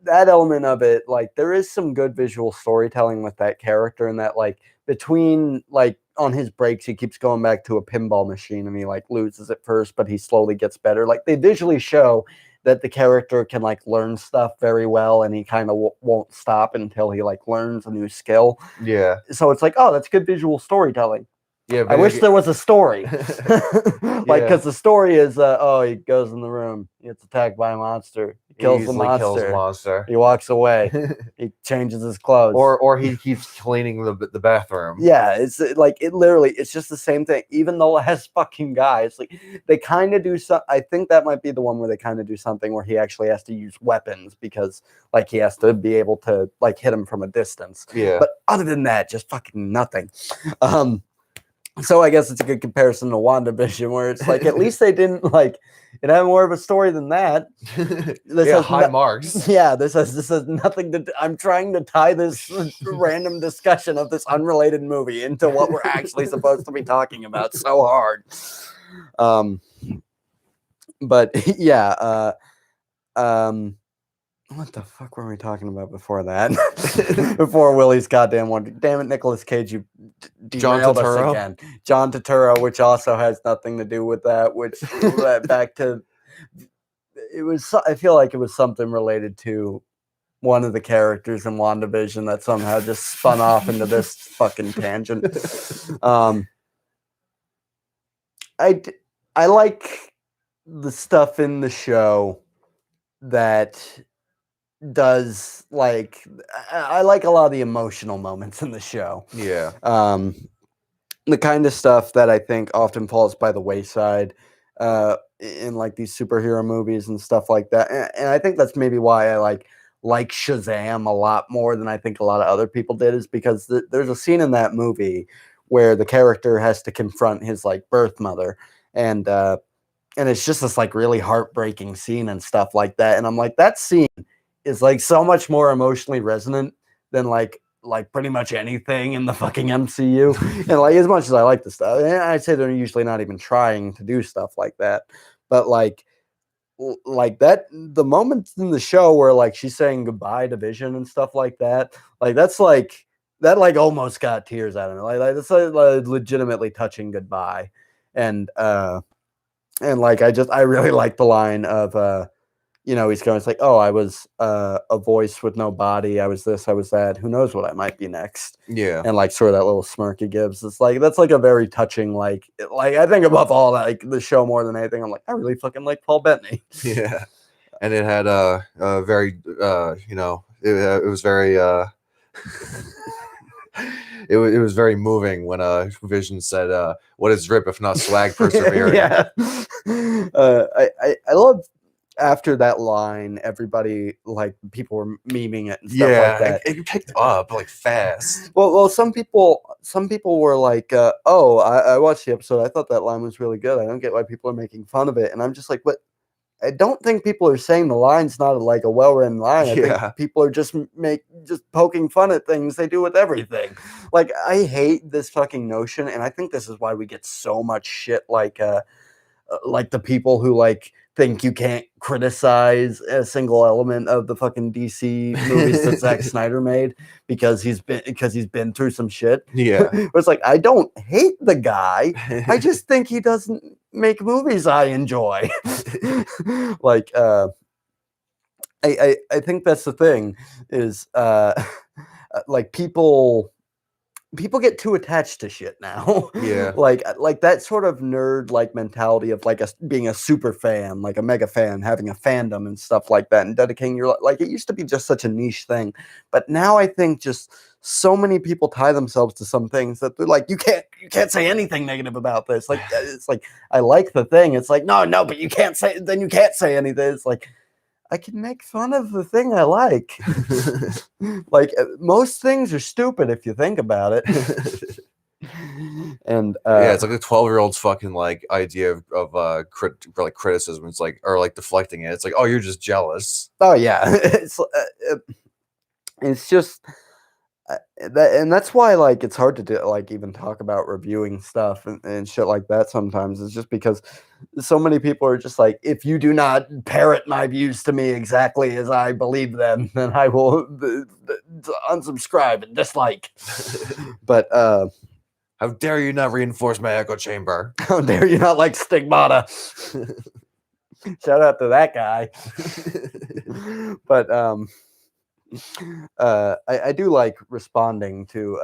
that element of it, like there is some good visual storytelling with that character, and that like between like on his breaks he keeps going back to a pinball machine and he like loses at first, but he slowly gets better. Like they visually show that the character can like learn stuff very well, and he kind of won't stop until he like learns a new skill. Yeah. So it's like, oh, that's good visual storytelling. Yeah, I wish there was a story. Because the story is, he goes in the room, he gets attacked by a monster, he kills the monster, he walks away, he changes his clothes, or he keeps cleaning the bathroom. Yeah, it's like it's just the same thing. Even the last fucking guy, it's like they kind of do some. I think that might be the one where they kind of do something where he actually has to use weapons because like he has to be able to like hit him from a distance. Yeah, but other than that, just fucking nothing. So I guess it's a good comparison to WandaVision, where it's like at least they didn't like it had more of a story than that. This has high marks. Yeah, this has nothing to. I'm trying to tie this random discussion of this unrelated movie into what we're actually supposed to be talking about. So hard. But yeah. What the fuck were we talking about before that? Before Willy's goddamn one. Damn it, Nicolas Cage, you derailed us again. John Turturro, which also has nothing to do with that, which back to it was I feel like it was something related to one of the characters in WandaVision that somehow just spun off into this fucking tangent. I like the stuff in the show that does like I like a lot of the emotional moments in the show. Yeah. The kind of stuff that I think often falls by the wayside in like these superhero movies and stuff like that. And I think that's maybe why I like Shazam a lot more than I think a lot of other people did, is because there's a scene in that movie where the character has to confront his like birth mother, and it's just this like really heartbreaking scene and stuff like that. And I'm like, that scene is like so much more emotionally resonant than like pretty much anything in the fucking MCU. And like as much as I like the stuff, and I'd say they're usually not even trying to do stuff like that, but like that the moments in the show where like she's saying goodbye to Vision and stuff like that, like that's like that like almost got tears out of me. Like that's like legitimately touching goodbye. And like I really like the line of he's going, it's like, oh, I was a voice with no body. I was this, I was that. Who knows what I might be next? Yeah. And like sort of that little smirk he gives. It's like, that's like a very touching, like I think above all that, like the show more than anything, I'm like, I really fucking like Paul Bettany. Yeah. And it had a very, it was very it was very moving when Vision said, "What is drip if not swag persevering?" Yeah. I love after that line, everybody like people were memeing it and stuff like that. It picked up like fast. Well, some people were like, "Oh, I watched the episode. I thought that line was really good. I don't get why people are making fun of it." And I'm just like, "But I don't think people are saying the line's not like a well-written line. I think people are just poking fun at things they do with everything. Like I hate this fucking notion, and I think this is why we get so much shit. Like the people who like think you can't criticize a single element of the fucking DC movies that Zack Snyder made because he's been through some shit. Yeah, It's like I don't hate the guy. I just think he doesn't make movies I enjoy. Like I think that's the thing is like people get too attached to shit now. Yeah. like that sort of nerd like mentality of like being a super fan, like a mega fan, having a fandom and stuff like that, and dedicating your like it used to be just such a niche thing, but now I think just so many people tie themselves to some things that they're like, you can't say anything negative about this. Like it's like I like the thing. It's like no, but you can't say anything. It's like I can make fun of the thing I like. Like most things are stupid if you think about it. And yeah, it's like the 12-year-old's fucking like idea of criticism. It's like or like deflecting it. It's like, oh, you're just jealous. Oh yeah, it's just and that's why like it's hard to do, like even talk about reviewing stuff and shit like that sometimes. It's just because so many people are just like, if you do not parrot my views to me exactly as I believe them, then I will unsubscribe and dislike. But how dare you not reinforce my echo chamber? How dare you not like Stigmata? Shout out to that guy. But I do like responding to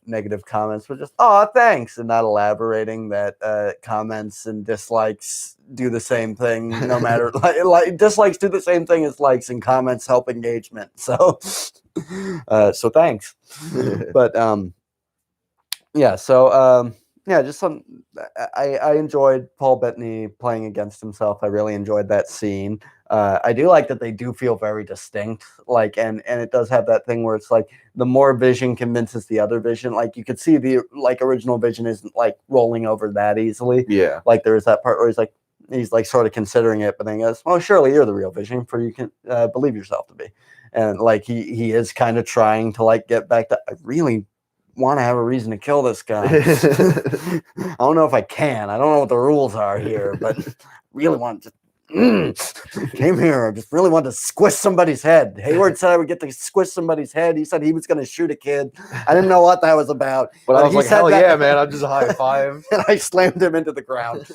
negative comments with just thanks, and not elaborating that comments and dislikes do the same thing no matter like dislikes do the same thing as likes, and comments help engagement, so so thanks. But yeah, so yeah, just some I enjoyed Paul Bettany playing against himself. I really enjoyed that scene. I do like that they do feel very distinct, like, and it does have that thing where it's like the more Vision convinces the other Vision, like you could see the like original Vision isn't like rolling over that easily. Yeah, like there is that part where he's like sort of considering it, but then he goes, "Well, surely you're the real Vision, for you can believe yourself to be," and like he is kind of trying to like get back to I really want to have a reason to kill this guy. I don't know if I can. I don't know what the rules are here, but really want to. Came here. I just really wanted to squish somebody's head. Hayward said I would get to squish somebody's head. He said he was going to shoot a kid. I didn't know what that was about. but I was like, hell yeah, man. I'm just a high five. And I slammed him into the ground.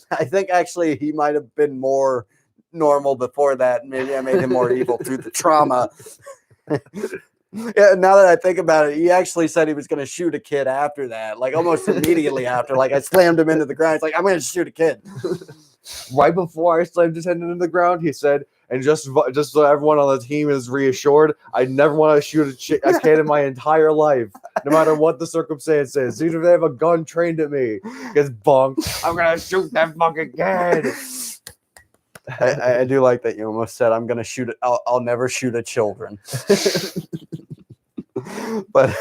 I think actually he might have been more normal before that. Maybe I made him more evil through the trauma. Yeah, now that I think about it, he actually said he was going to shoot a kid after that, like almost immediately after. Like I slammed him into the ground. He's like, I'm going to shoot a kid. Right before I slammed his head into the ground, he said, and just so everyone on the team is reassured, I never want to shoot a kid in my entire life, no matter what the circumstance is. Even if they have a gun trained at me, gets bonked, I'm going to shoot that fucking kid. I do like that you almost said, I'm going to shoot it. I'll never shoot at children. But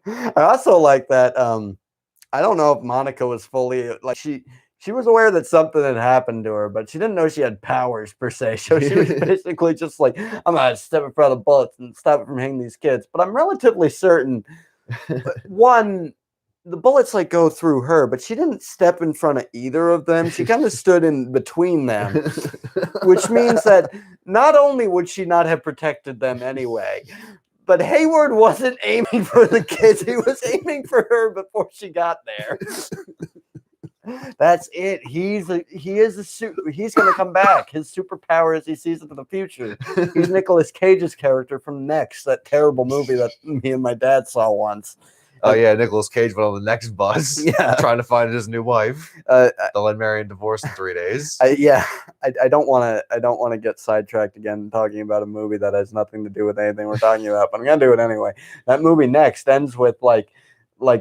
I also like that. I don't know if Monica was fully like she was aware that something had happened to her, but she didn't know she had powers per se. So she was basically just like, I'm going to step in front of the bullets and stop it from hitting these kids. But I'm relatively certain, one, the bullets like go through her, but she didn't step in front of either of them. She kind of stood in between them, which means that not only would she not have protected them anyway, but Hayward wasn't aiming for the kids. He was aiming for her before she got there. That's it. He's going to come back. His superpower is he sees into the future. He's Nicolas Cage's character from Next, that terrible movie that me and my dad saw once. Oh yeah, Nicolas Cage went on the next bus, Yeah. trying to find his new wife. Uh, They'll let marry and divorce in 3 days. I don't want to get sidetracked again talking about a movie that has nothing to do with anything we're talking about, but I'm gonna do it anyway. That movie Next ends with like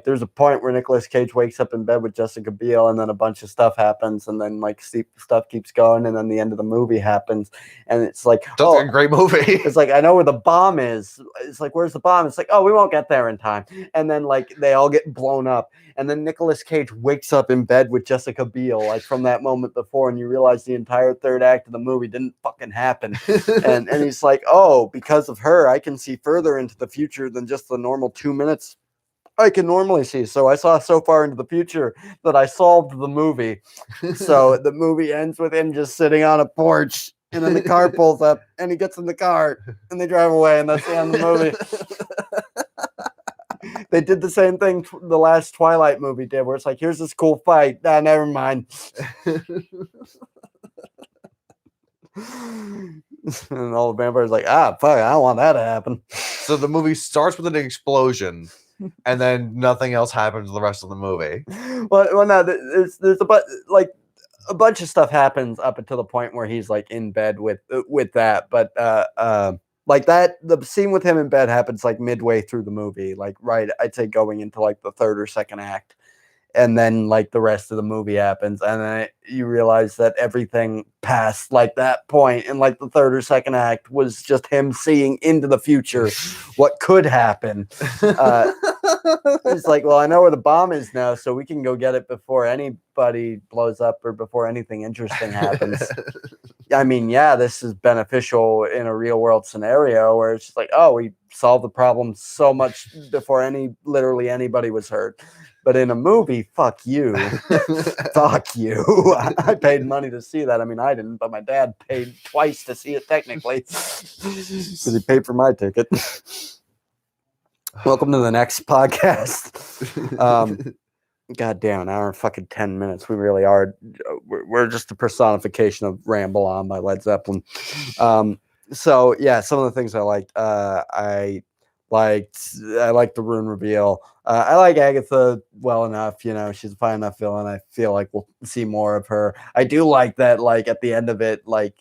there's a point where Nicolas Cage wakes up in bed with Jessica Biel, and then a bunch of stuff happens, and then like stuff keeps going, and then the end of the movie happens, and it's like, That's a great movie. It's like, I know where the bomb is. It's like, where's the bomb? It's like, oh, we won't get there in time. And then like they all get blown up, and then Nicolas Cage wakes up in bed with Jessica Biel, like from that moment before, and you realize the entire third act of the movie didn't fucking happen. and he's like, oh, because of her, I can see further into the future than just the normal 2 minutes I can normally see. So I saw so far into the future that I solved the movie. So the movie ends with him just sitting on a porch, and then the car pulls up, and he gets in the car, and they drive away, and that's the end of the movie. They did the same thing the last Twilight movie did, where it's like, here's this cool fight. Ah, never mind. And all the vampires are like, fuck, I don't want that to happen. So the movie starts with an explosion, and then nothing else happens the rest of the movie. Well, no, there's a bunch of stuff happens up until the point where he's like in bed with that, but like that, the scene with him in bed happens like midway through the movie, like right, I'd say going into like the third or second act. And then like the rest of the movie happens, and then you realize that everything past like that point in like the third or second act was just him seeing into the future what could happen. It's like, well, I know where the bomb is now, so we can go get it before anybody blows up or before anything interesting happens. I mean, yeah, this is beneficial in a real world scenario where it's just like, oh, we solved the problem so much before literally anybody was hurt. But in a movie, fuck you. Fuck you. I paid money to see that. I mean, I didn't, but my dad paid twice to see it technically because he paid for my ticket. Welcome to the next podcast. God damn, an hour and fucking 10 minutes. We really are. We're just the personification of Ramble On by Led Zeppelin. So, yeah, some of the things I liked. I liked the Rune reveal. I like Agatha well enough, you know, she's a fine enough villain. I feel like we'll see more of her. I do like that, like, at the end of it, like,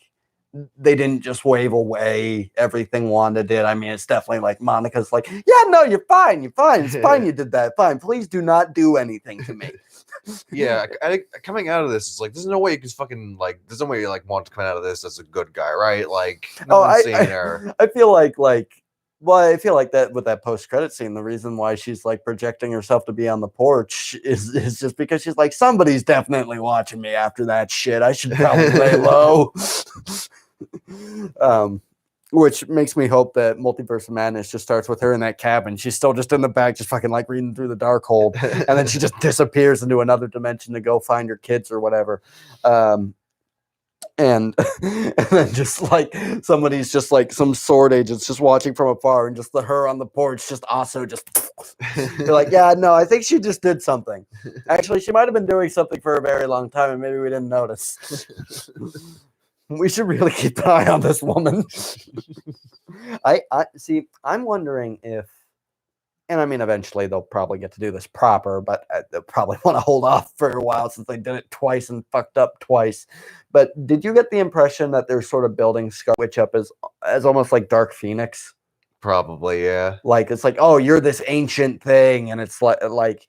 they didn't just wave away everything Wanda did. I mean, it's definitely like Monica's like, yeah, no, you're fine. It's fine you did that. Fine. Please do not do anything to me. Yeah, coming out of this, it's like, there's no way you can fucking, like, there's no way you, like, want to come out of this as a good guy, right? Like, no one's seeing her. I feel like, well, I feel like that with that post-credit scene, the reason why she's like projecting herself to be on the porch is just because she's like, somebody's definitely watching me after that shit. I should probably lay low. Which makes me hope that Multiverse of Madness just starts with her in that cabin. She's still just in the back, just fucking like reading through the Darkhold, and then she just disappears into another dimension to go find her kids or whatever. And then just like somebody's just like some sword agents just watching from afar, and just her on the porch just also just they're like, yeah, no, I think she just did something. Actually, she might have been doing something for a very long time, and maybe we didn't notice. We should really keep an eye on this woman. I see. I'm wondering if, and I mean, eventually they'll probably get to do this proper, but they'll probably want to hold off for a while since they did it twice and fucked up twice. But did you get the impression that they're sort of building Scarlet Witch up as almost like Dark Phoenix? Probably, yeah. Like, it's like, oh, you're this ancient thing, and it's like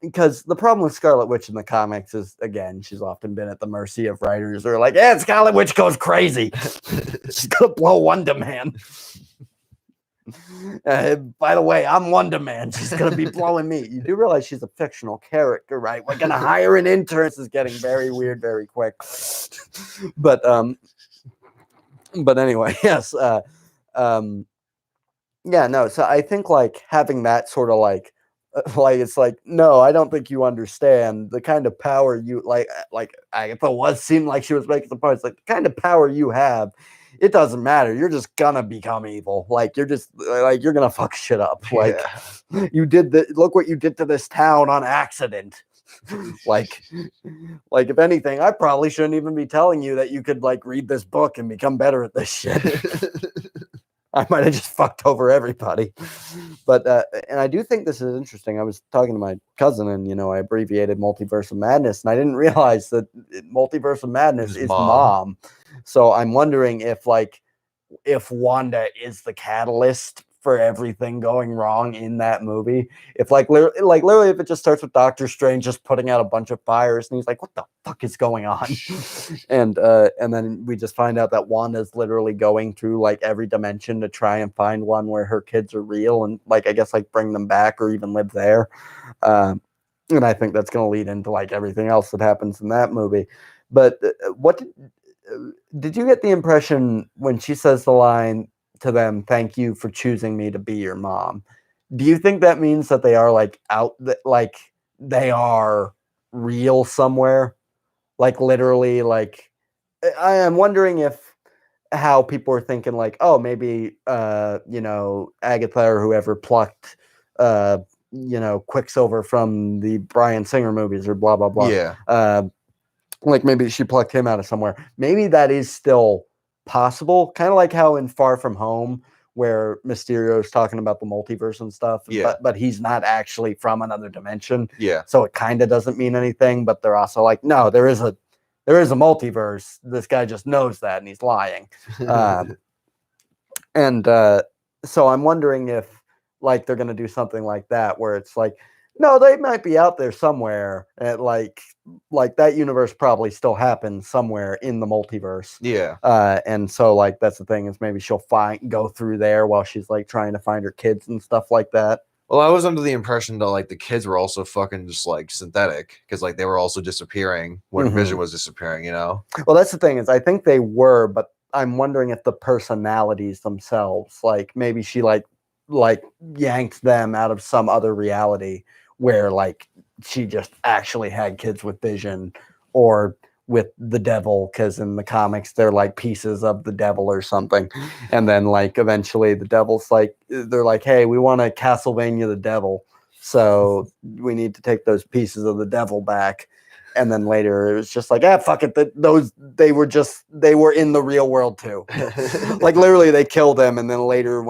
because the problem with Scarlet Witch in the comics is, again, she's often been at the mercy of writers who are like, yeah, Scarlet Witch goes crazy. She's gonna blow Wonder Man. By the way, I'm Wonder Man. She's gonna be blowing me. You do realize she's a fictional character, right? We're gonna hire an intern. This is getting very weird very quick. But anyway, yes. Yeah, no. So I think like having that sort of like it's like, no, I don't think you understand the kind of power you like Agatha seemed like she was making the point. It's like the kind of power you have, it doesn't matter. You're just gonna become evil. Like you're just like you're gonna fuck shit up. Like you did look what you did to this town on accident. like if anything, I probably shouldn't even be telling you that you could like read this book and become better at this shit. I might have just fucked over everybody. But and I do think this is interesting. I was talking to my cousin, and I abbreviated Multiverse of Madness, and I didn't realize that Multiverse of Madness His is mom. mom. So I'm wondering if Wanda is the catalyst for everything going wrong in that movie. If literally if it just starts with Doctor Strange just putting out a bunch of fires and he's like, what the fuck is going on? and then we just find out that Wanda's literally going through like every dimension to try and find one where her kids are real and I guess bring them back or even live there. And I think that's going to lead into like everything else that happens in that movie. But what did you get the impression when she says the line to them, "Thank you for choosing me to be your mom"? Do you think that means that they are they are real somewhere? Like literally, I am wondering how people are thinking oh, maybe Agatha or whoever plucked Quicksilver from the Bryan Singer movies or blah blah blah. Yeah. Maybe she plucked him out of somewhere. Maybe that is still possible. Kind of like how in Far From Home, where Mysterio is talking about the multiverse and stuff, but he's not actually from another dimension. Yeah. So it kind of doesn't mean anything, but they're also like, no, there is a multiverse. This guy just knows that and he's lying. So I'm wondering if they're going to do something like that, where it's like, no, they might be out there somewhere. At that universe probably still happens somewhere in the multiverse. Yeah. And so that's the thing, is maybe she'll go through there while she's trying to find her kids and stuff like that. Well, I was under the impression that the kids were also fucking just synthetic, because they were also disappearing when Vision was disappearing. Well, that's the thing, is I think they were, but I'm wondering if the personalities themselves, maybe she yanked them out of some other reality where she just actually had kids with Vision or with the devil, because in the comics they're pieces of the devil or something. And then eventually the devil's they're hey, we want to Castlevania the devil, so we need to take those pieces of the devil back. And then later it was just fuck it, they were in the real world too. Literally they kill them, and then later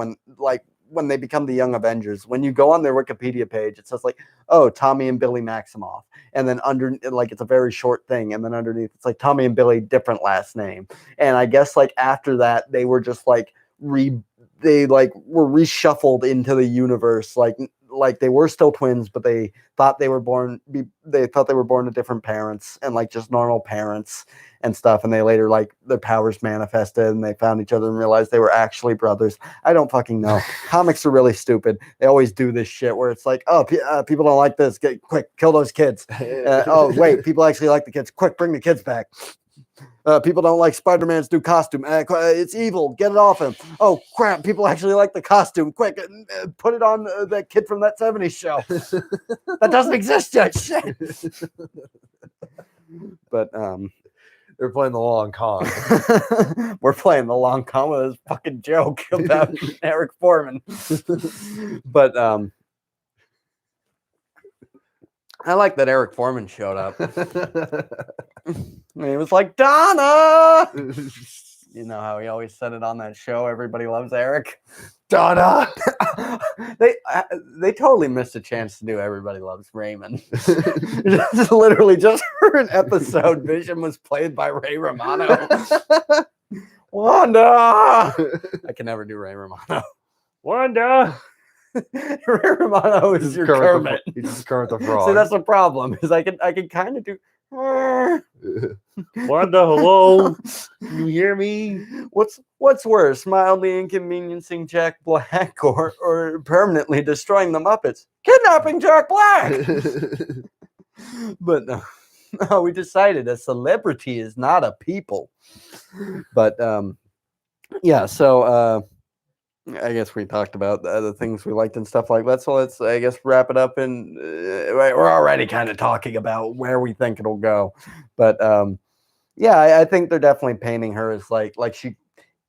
when they become the Young Avengers, when you go on their Wikipedia page, it says oh, Tommy and Billy Maximoff. And then under it's a very short thing. And then underneath it's Tommy and Billy, different last name. And I guess after that, they were just were reshuffled into the universe. They were still twins, but they thought they were born to different parents and just normal parents and stuff. And they later their powers manifested and they found each other and realized they were actually brothers. I don't fucking know. Comics are really stupid. They always do this shit where it's people don't like this. Get quick, kill those kids. Oh wait, people actually like the kids. Quick, bring the kids back. People don't like Spider-Man's new costume. It's evil. Get it off him. Oh, crap. People actually like the costume. Quick, put it on that kid from that 70s show. That doesn't exist yet. Shit. But they're playing the long con. We're playing the long con with this fucking joke about Eric Foreman. But I like that Eric Foreman showed up. He was like, Donna! You know how he always said it on that show, Everybody Loves Eric? Donna! They totally missed a chance to do Everybody Loves Raymond. Literally, just for an episode, Vision was played by Ray Romano. Wanda! I can never do Ray Romano. Wanda! Ray Romano is your Kermit. He's just Kermit the Frog. See, that's the problem. Is I can kind of do. Wanda, hello. You hear me? What's worse, mildly inconveniencing Jack Black or permanently destroying the Muppets? Kidnapping Jack Black. But no, we decided a celebrity is not a people. But yeah, so I guess we talked about the things we liked and stuff like that. So let's, I guess, wrap it up. And we're already kind of talking about where we think it'll go. But yeah, I think they're definitely painting her as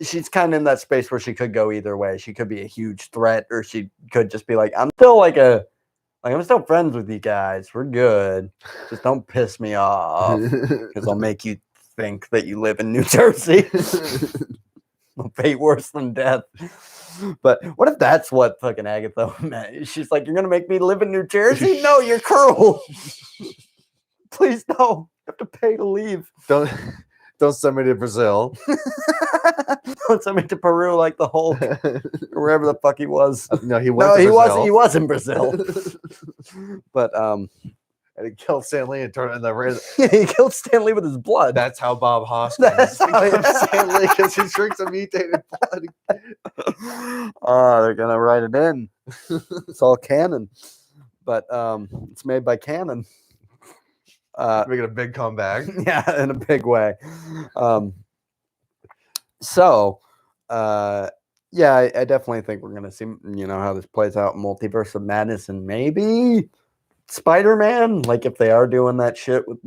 she's kind of in that space where she could go either way. She could be a huge threat, or she could just be I'm still I'm still friends with you guys. We're good. Just don't piss me off, because I'll make you think that you live in New Jersey. Fate worse than death. But what if that's what fucking Agatha meant? She's like, you're gonna make me live in New Jersey? No, you're cruel. Please no. You have to pay to leave. Don't send me to Brazil. Don't send me to Peru like the Hulk or wherever the fuck he was. No, he was in Brazil. But and he killed Stan Lee and turned in the he killed Stan Lee with his blood. That's how Bob Hoskins becomes Stan Lee, because he drinks a mutated blood. Oh, they're gonna write it in. It's all canon. But it's made by Canon. Making a big comeback. Yeah, in a big way. Yeah, I definitely think we're gonna see, how this plays out in Multiverse of Madness, and maybe Spider-Man, like if they are doing that shit with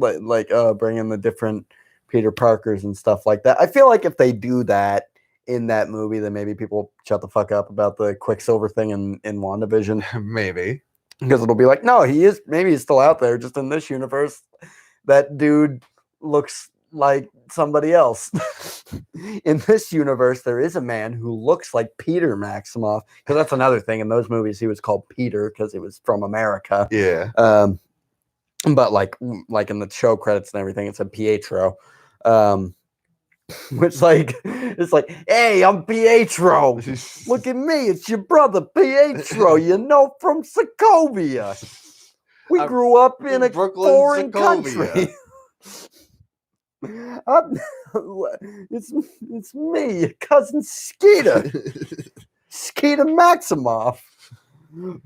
bringing the different Peter Parkers and stuff like that. I feel like if they do that in that movie, then maybe people shut the fuck up about the Quicksilver thing in WandaVision. Maybe. Because it'll be like, no, maybe he's still out there, just in this universe. That dude looks like somebody else. In this universe, there is a man who looks like Peter Maximoff, because that's another thing. In those movies, he was called Peter because he was from America. Yeah. But like in the show credits and everything, it said Pietro. Which it's like, hey, I'm Pietro. Look at me, it's your brother Pietro. From Sokovia. We grew up in a Brooklyn, foreign Sokovia. country. It's me, your cousin Skeeter. Skeeter Maximoff.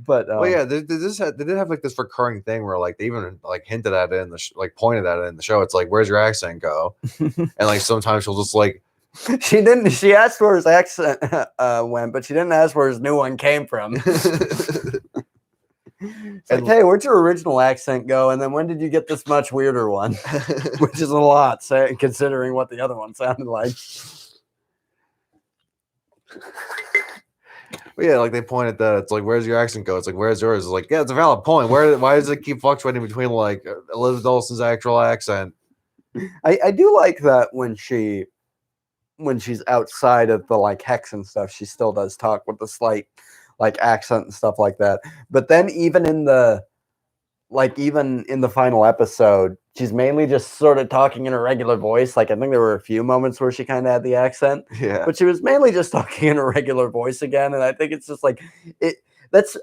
But yeah, they did have like this recurring thing where like they even like hinted at it in the pointed at it in the show. It's like, where's your accent go? And like sometimes she'll just like she asked where his accent went, but she didn't ask where his new one came from. It's like, hey, where'd your original accent go? And then when did you get this much weirder one? Which is a lot, considering what the other one sounded like. But yeah, like they pointed that it's like, where's your accent go? It's like, where's yours? It's like, yeah, it's a valid point. Why does it keep fluctuating between like Elizabeth Olsen's actual accent? I do like that when she's outside of the like hex and stuff, she still does talk with the slight like accent and stuff like that. But then even in the final episode, she's mainly just sort of talking in her regular voice. Like I think there were a few moments where she kind of had the accent, but she was mainly just talking in her regular voice again. And I think it's just like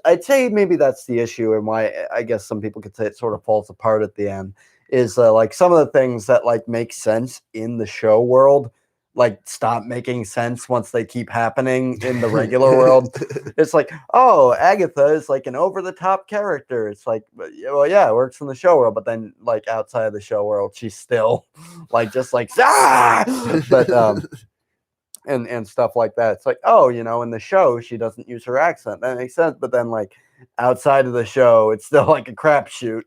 I'd say maybe that's the issue, and why I guess some people could say it sort of falls apart at the end is like some of the things that like make sense in the show world like stop making sense once they keep happening in the regular world. It's like, oh, Agatha is like an over-the-top character. It's like, well, yeah, it works in the show world, but then like outside of the show world, she's still like just like but and stuff like that. It's like, oh, in the show she doesn't use her accent. That makes sense. But then like outside of the show, it's still like a crapshoot.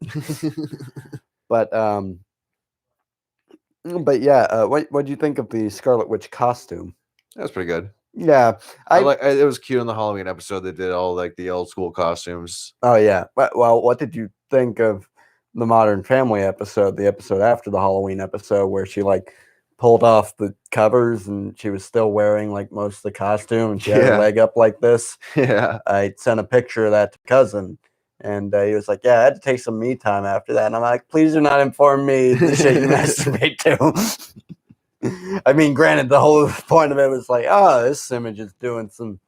But yeah, what do you think of the Scarlet Witch costume? That was pretty good. Yeah, it was cute in the Halloween episode. They did all like the old school costumes. Oh yeah. Well, what did you think of the Modern Family episode, the episode after the Halloween episode, where she like pulled off the covers and she was still wearing like most of the costume and she had her leg up like this? Yeah, I sent a picture of that to cousin. And he was like, yeah, I had to take some me time after that. And I'm like, please do not inform me the shit you masturbate to. I mean, granted, the whole point of it was like, oh, this image is doing some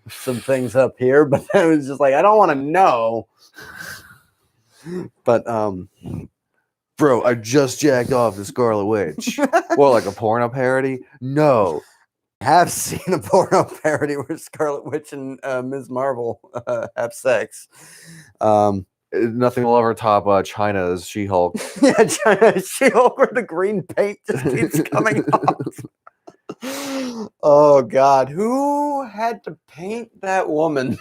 things up here. But then it was just like, I don't want to know. But, bro, I just jacked off the Scarlet Witch. Well, like a porno parody? No. I have seen a porno parody where Scarlet Witch and Ms. Marvel have sex. Nothing will ever top China's She-Hulk. Yeah, China's She-Hulk where the green paint just keeps coming off. Oh, God. Who had to paint that woman?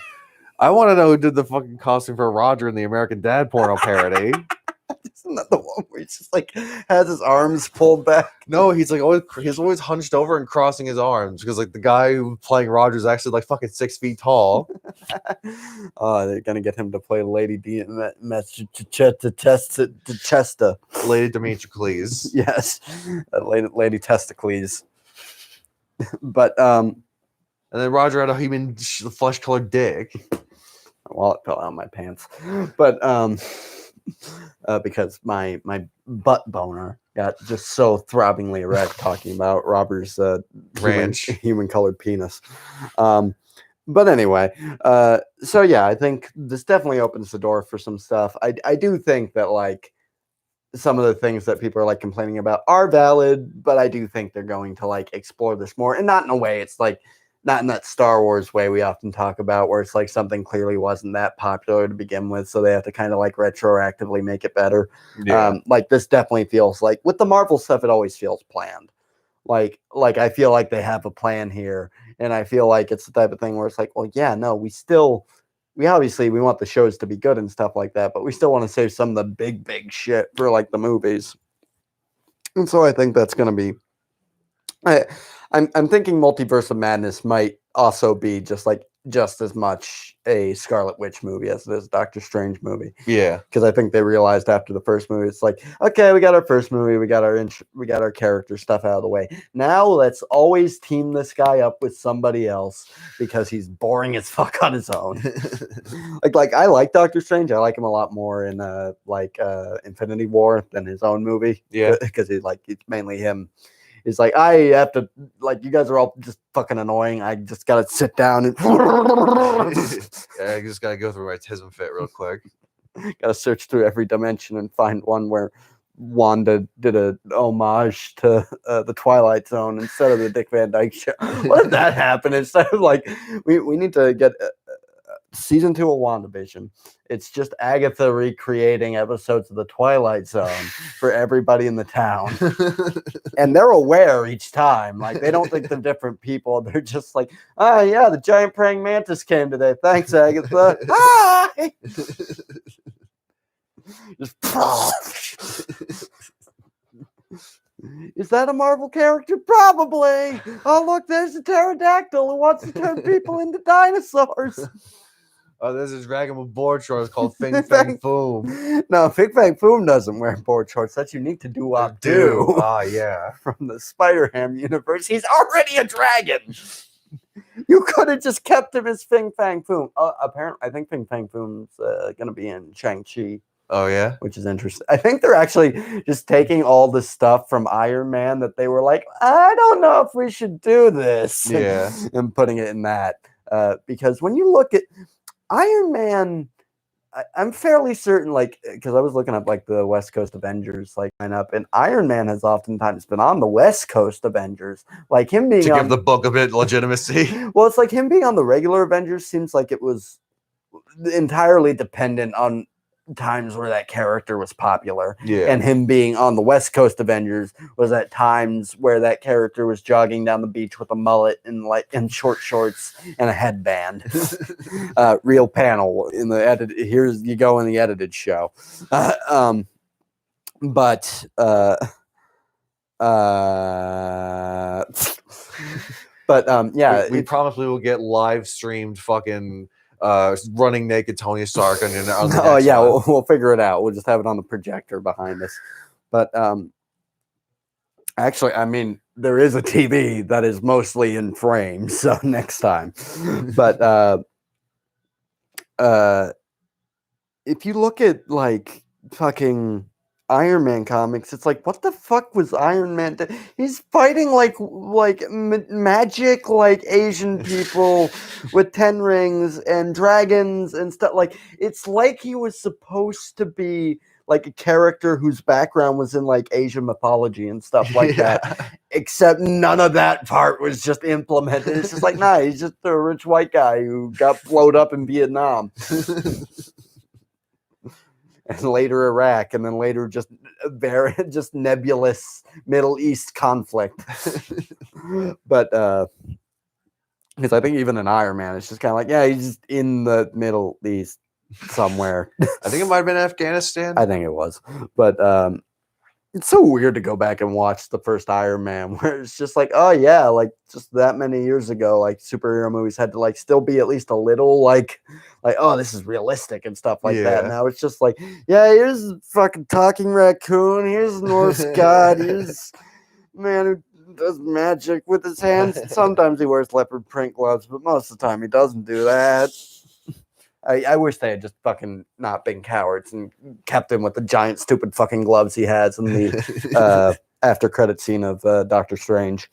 I want to know who did the fucking costume for Roger in the American Dad porno parody. Isn't that the one where he just like has his arms pulled back? No, he's always hunched over and crossing his arms because like the guy who's playing Roger is actually like fucking 6 feet tall. Oh, they're gonna get him to play Lady Chesta. Lady Demetrius. Yes, Lady Testicles. But And then Roger had a human flesh-colored dick. Well, it fell out of my pants, but because my butt boner got just so throbbingly erect talking about Robert's human colored penis. But anyway, so yeah, I think this definitely opens the door for some stuff. I do think that like some of the things that people are like complaining about are valid, but I do think they're going to like explore this more, and not in a way it's like not in that Star Wars way we often talk about, where it's like something clearly wasn't that popular to begin with, so they have to kind of like retroactively make it better. Yeah. Like this definitely feels like with the Marvel stuff, it always feels planned. Like I feel like they have a plan here, and I feel like it's the type of thing where it's like, well, yeah, no, we obviously we want the shows to be good and stuff like that, but we still want to save some of the big shit for like the movies. And so I think that's going to be. I'm thinking Multiverse of Madness might also be just as much a Scarlet Witch movie as it is a Doctor Strange movie. Yeah, because I think they realized after the first movie, it's like, okay, we got our first movie, we got our character stuff out of the way. Now let's always team this guy up with somebody else because he's boring as fuck on his own. like I like Doctor Strange. I like him a lot more in Infinity War than his own movie. Yeah, because it's mainly him. He's like, I have to, like, you guys are all just fucking annoying. I just got to sit down and. Yeah, I just got to go through my tism fit real quick. Got to search through every dimension and find one where Wanda did a homage to the Twilight Zone instead of the Dick Van Dyke Show. What if that happened? Instead of like, we need to get season 2 of WandaVision. It's just Agatha recreating episodes of the Twilight Zone for everybody in the town. And they're aware each time. Like, they don't think they're different people. They're just like, oh, yeah, the giant praying mantis came today. Thanks, Agatha. Hi! Just is that a Marvel character? Probably. Oh, look, there's a pterodactyl who wants to turn people into dinosaurs. Oh, there's a dragon with board shorts called Fing Fang Foom. No, Fing Fang Foom doesn't wear board shorts. That's unique to Doo-Wop Doo. Oh, yeah. From the Spider-Ham universe. He's already a dragon. You could have just kept him as Fing Fang Foom. Apparently, I think Fing Fang Foom's going to be in Shang-Chi. Oh, yeah? Which is interesting. I think they're actually just taking all the stuff from Iron Man that they were like, I don't know if we should do this. Yeah. And putting it in that. Because when you look at Iron Man, I'm fairly certain, like, because I was looking up, like, the West Coast Avengers, like, lineup, and Iron Man has oftentimes been on the West Coast Avengers. Like, him being to give the book a bit legitimacy. Well, it's like him being on the regular Avengers seems like it was entirely dependent on times where that character was popular. Yeah. And him being on the West Coast Avengers was at times where that character was jogging down the beach with a mullet and short shorts and a headband. Real panel in the edit. Here's you go in the edited show. Yeah, we promise we will get live streamed fucking running naked Tony Stark on the oh yeah, we'll figure it out. We'll just have it on the projector behind us. But actually, I mean, there is a TV that is mostly in frame, so next time. But if you look at like fucking Iron Man comics, it's like, what the fuck was Iron Man? He's fighting like magic, like Asian people with 10 rings and dragons and stuff. Like, it's like he was supposed to be like a character whose background was in like Asian mythology and stuff like that. Except none of that part was just implemented. It's just like, nah, he's just a rich white guy who got blown up in Vietnam. And later Iraq, and then later just nebulous Middle East conflict. But because I think even in Iron Man, it's just kind of like, yeah, he's just in the Middle East somewhere. I think it might have been Afghanistan. I think it was. But it's so weird to go back and watch the first Iron Man, where it's just like, oh yeah, like just that many years ago, like superhero movies had to like still be at least a little like oh, this is realistic and stuff like that. Now it's just like, yeah, here's a fucking talking raccoon, here's Norse god, here's man who does magic with his hands. Sometimes he wears leopard print gloves, but most of the time he doesn't do that. I wish they had just fucking not been cowards and kept him with the giant stupid fucking gloves he has in the after credit scene of Doctor Strange.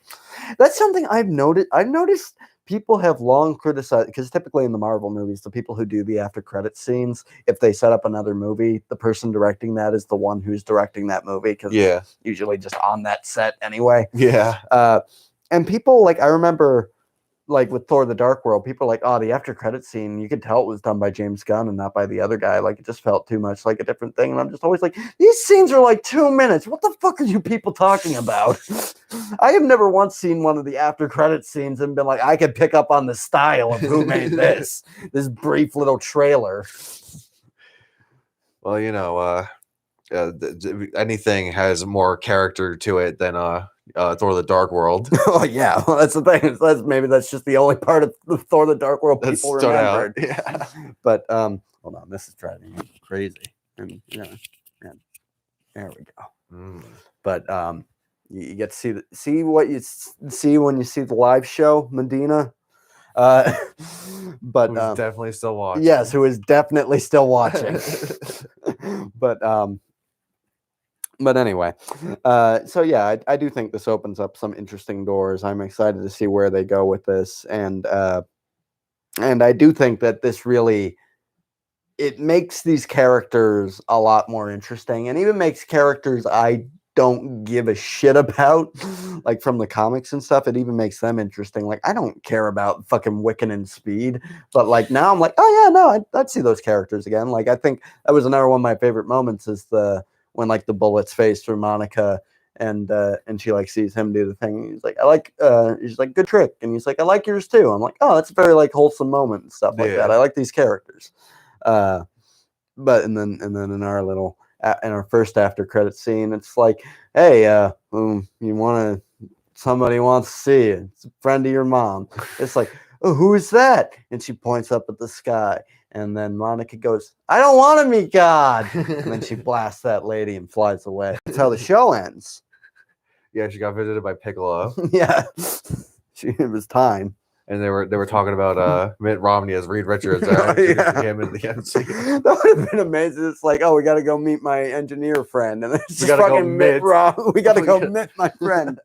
That's something I've noticed. I've noticed people have long criticized, because typically in the Marvel movies, the people who do the after credit scenes, if they set up another movie, the person directing that is the one who's directing that movie, because it's usually just on that set anyway. Yeah. And people, like, I remember, like, with Thor the Dark World, people are like, oh, the after credit scene, you could tell it was done by James Gunn and not by the other guy. Like, it just felt too much like a different thing. And I'm just always like, these scenes are like 2 minutes. What the fuck are you people talking about? I have never once seen one of the after credit scenes and been like, I could pick up on the style of who made this brief little trailer. Well, you know, anything has more character to it than Thor the Dark World. Oh yeah, well, that's the thing. That's just the only part of the Thor the Dark World people remembered. Yeah. But hold on, this is driving me crazy. And yeah, there we go. But you get to see what you see when you see the live show, Medina. But who's definitely still watching. Yes, who is definitely still watching. But anyway, so yeah, I do think this opens up some interesting doors. I'm excited to see where they go with this, and I do think that this really, it makes these characters a lot more interesting, and even makes characters I don't give a shit about, like from the comics and stuff. It even makes them interesting. Like, I don't care about fucking Wiccan and Speed, but like now I'm like, oh yeah, no, I'd see those characters again. Like, I think that was another one of my favorite moments is when like the bullets phase through Monica and she like sees him do the thing. He's like, he's like, good trick. And he's like, I like yours too. I'm like, oh, that's a very like wholesome moment and stuff like that. I like these characters. But and then in our little, in our first after credit scene, it's like, hey, somebody wants to see you. It's a friend of your mom. It's like, oh, who is that? And she points up at the sky. And then Monica goes, I don't want to meet God. And then she blasts that lady and flies away. That's how the show ends. Yeah, she got visited by Piccolo. Yeah. It was time. And they were talking about Mitt Romney as Reed Richards. Him in the MC. That would have been amazing. It's like, oh, we got to go meet my engineer friend. And it's we got to go Mitt. We got to go meet my friend.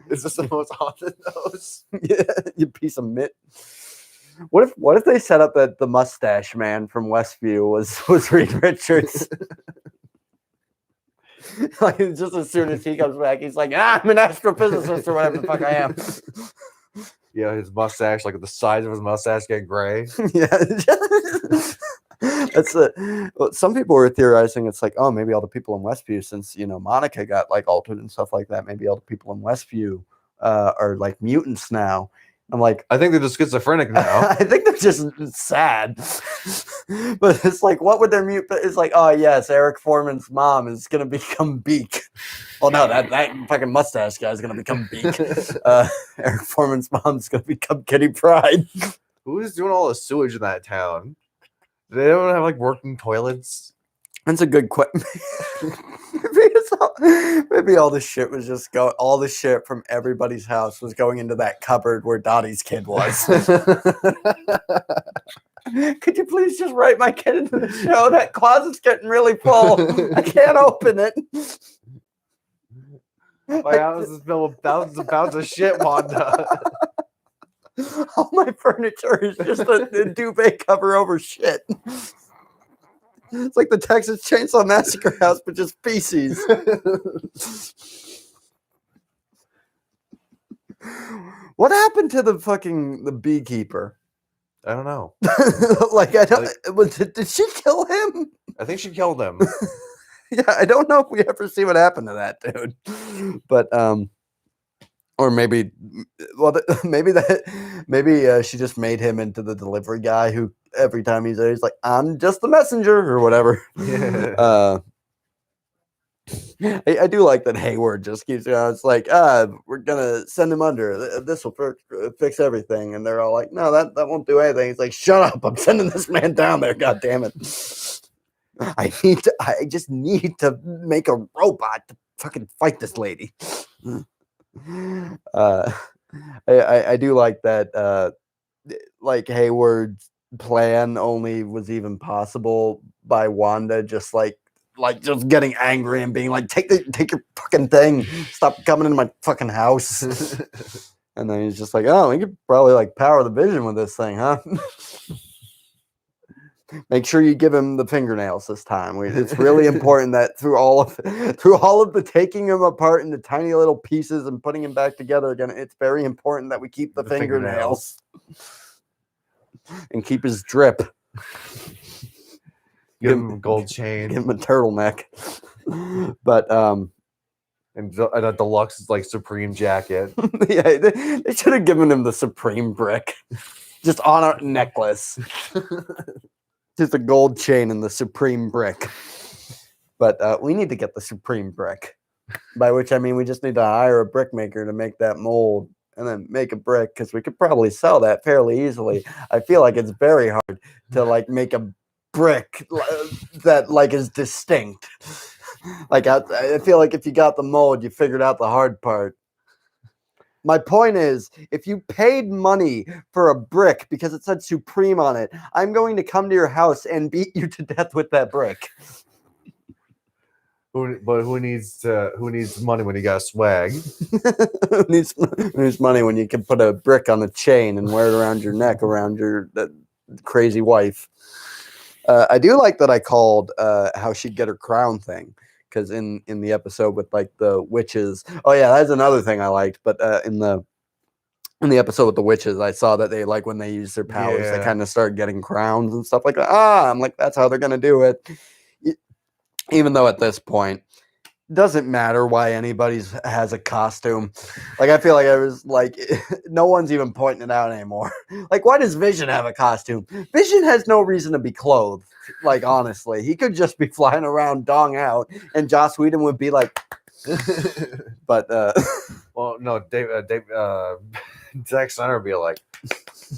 Is this the most haunted nose? Yeah, you piece of Mitt. What if they set up that the mustache man from Westview was Reed Richards? Like, just as soon as he comes back, he's like, I'm an astrophysicist or whatever the fuck I am. Yeah, his mustache, like the size of his mustache get gray. Yeah. Some people were theorizing it's like, oh, maybe all the people in Westview, since Monica got like altered and stuff like that, maybe all the people in Westview are like mutants now. I'm like, I think they're just schizophrenic now. I think they're just sad. But it's like, what would their mute? It's like, oh yes, Eric Foreman's mom is gonna become Beak. Oh no, that fucking mustache guy is gonna become Beak. Eric Foreman's mom's gonna become Kitty Pryde. Who is doing all the sewage in that town? Do they don't have like working toilets? That's a good question. Maybe all the shit was just all the shit from everybody's house was going into that cupboard where Dottie's kid was. Could you please just write my kid into the show? That closet's getting really full. I can't open it. My house is filled with thousands of pounds of shit, Wanda. All my furniture is just a duvet cover over shit. It's like the Texas Chainsaw Massacre house, but just feces. What happened to the beekeeper? I don't know. Did she kill him? I think she killed him. Yeah, I don't know if we ever see what happened to that dude. But or maybe she just made him into the delivery guy who every time he's there, he's like, I'm just the messenger or whatever. Yeah. I do like that Hayward just keeps going. It's like, we're gonna send him under. This will fix everything. And they're all like, no, that won't do anything. He's like, shut up! I'm sending this man down there. God damn it! I just need to make a robot to fucking fight this lady. I do like that. Like Hayward's plan only was even possible by Wanda just just getting angry and being like, take your fucking thing, stop coming into my fucking house. And then he's just like, oh, we could probably like power the vision with this thing, huh? Make sure you give him the fingernails this time. It's really important that through all of the taking him apart into tiny little pieces and putting him back together again, it's very important that we keep the fingernails. And keep his drip. Give him a gold chain. Give him a turtleneck. But and a deluxe like Supreme jacket. Yeah, they should have given him the Supreme brick. Just on a necklace. Just a gold chain and the Supreme brick. But we need to get the Supreme brick. By which I mean we just need to hire a brick maker to make that mold. And then make a brick, because we could probably sell that fairly easily. I feel like it's very hard to like make a brick that like is distinct. Like I feel like if you got the mold, you figured out the hard part. My point is, if you paid money for a brick because it said Supreme on it, I'm going to come to your house and beat you to death with that brick. But who needs money when you got swag? who needs money when you can put a brick on a chain and wear it around your neck, around your crazy wife? I do like that I called how she'd get her crown thing, because in the episode with like the witches. Oh yeah, that's another thing I liked. But in the episode with the witches, I saw that they like when they use their powers, they kind of start getting crowns and stuff like that. I'm like, that's how they're gonna do it. Even though at this point, doesn't matter why anybody has a costume. Like, I feel like I was like, no one's even pointing it out anymore. Like, why does Vision have a costume? Vision has no reason to be clothed. Like, honestly, he could just be flying around dong out, and Joss Whedon would be like, but, well, no, Zack Snyder would be like,